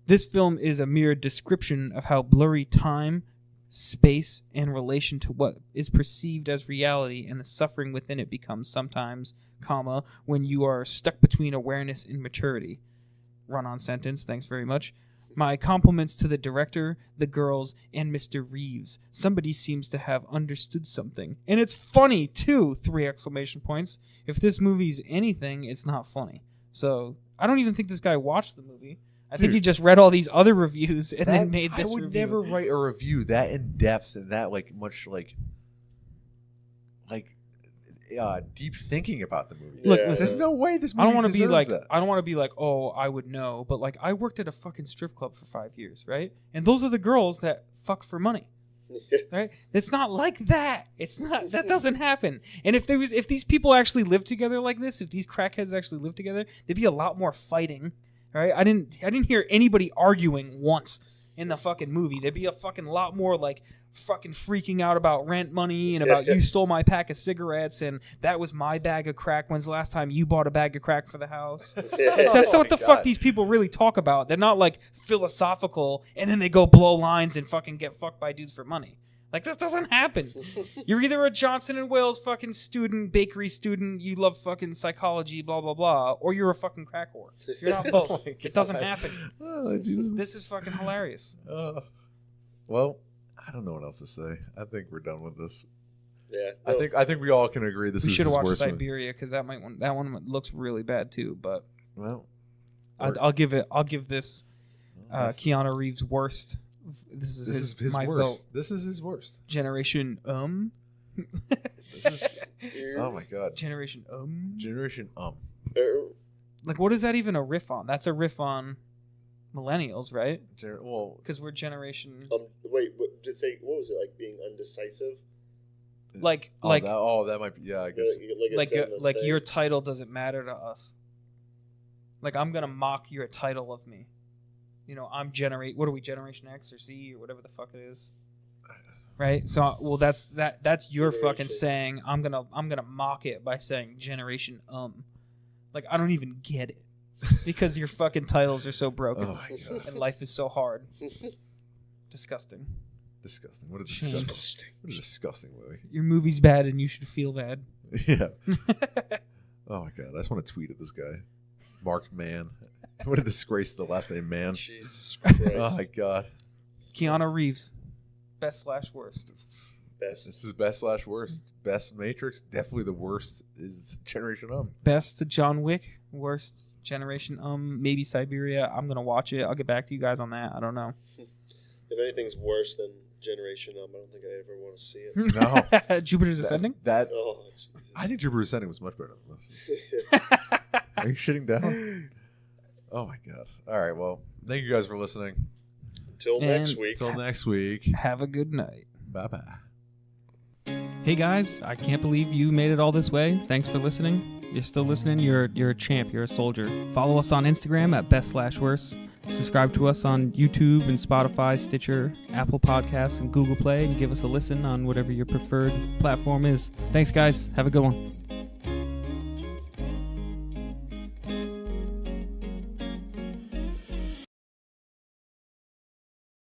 This film is a mere description of how blurry time, space, and relation to what is perceived as reality and the suffering within it becomes sometimes, when you are stuck between awareness and maturity. Run-on sentence, thanks very much. My compliments to the director, the girls, and Mr. Reeves. Somebody seems to have understood something. And it's funny, too! 3 exclamation points. If this movie's anything, it's not funny. So, I don't even think this guy watched the movie. I think he just read all these other reviews and then made this review. I would never write a review that in depth and that much deep thinking about the movie. Look, listen, there's no way this movie I don't want to be like, that. oh, I would know, but like I worked at a fucking strip club for 5 years, right? And those are the girls that fuck for money. Right? It's not like that. It's not. That doesn't happen. And if these people actually lived together like this, if these crackheads actually lived together, there'd be a lot more fighting. Right? I didn't hear anybody arguing once in the fucking movie. There'd be a fucking lot more like fucking freaking out about rent money and about you stole my pack of cigarettes and that was my bag of crack. When's the last time you bought a bag of crack for the house? That's what the fuck these people really talk about. They're not like philosophical and then they go blow lines and fucking get fucked by dudes for money. Like, this doesn't happen. You're either a Johnson & Wales fucking student, bakery student, you love fucking psychology, blah, blah, blah, or you're a fucking crack whore. You're not both. It doesn't happen. Oh, this is fucking hilarious. Well, I don't know what else to say. I think we're done with this. Yeah. No. I think we all can agree this is his worst. We should have watched Siberia because that one looks really bad too. But well, I'll give this Keanu Reeves worst. This is his worst. Vote. This is his worst. Generation This is oh my God. Generation Like, what is that even a riff on? That's a riff on millennials, right? Well, because we're generation. Wait, what was it like? Being undecisive? That might be. Yeah, I guess. Like your title doesn't matter to us. Like, I'm gonna mock your title of me. You know, what are we, Generation X or Z or whatever the fuck it is? Right? So, well, that's your fucking saying. I'm gonna mock it by saying Generation Like, I don't even get it. Because your fucking titles are so broken. Oh my God. And life is so hard. Disgusting. What a disgusting movie. Your movie's bad and you should feel bad. Yeah. Oh my God. I just want to tweet at this guy. Mark Mann. What a disgrace, the last name Mann. Jesus Christ. Oh my God. Keanu Reeves. Best/worst. Best. This is best/worst. Best Matrix. Definitely the worst is Generation Best to John Wick. Worst Generation Maybe Siberia. I'm going to watch it. I'll get back to you guys on that. I don't know. If anything's worse than Generation I don't think I ever want to see it. No. Jupiter's Ascending? I think Jupiter's Ascending was much better than this. Are you shitting down? Oh my God. All right. Well, thank you guys for listening. Until next week. Until next week. Have a good night. Bye-bye. Hey guys, I can't believe you made it all this way. Thanks for listening. You're still listening. You're a champ. You're a soldier. Follow us on Instagram at best/worst. Subscribe to us on YouTube and Spotify, Stitcher, Apple Podcasts, and Google Play, and give us a listen on whatever your preferred platform is. Thanks, guys. Have a good one.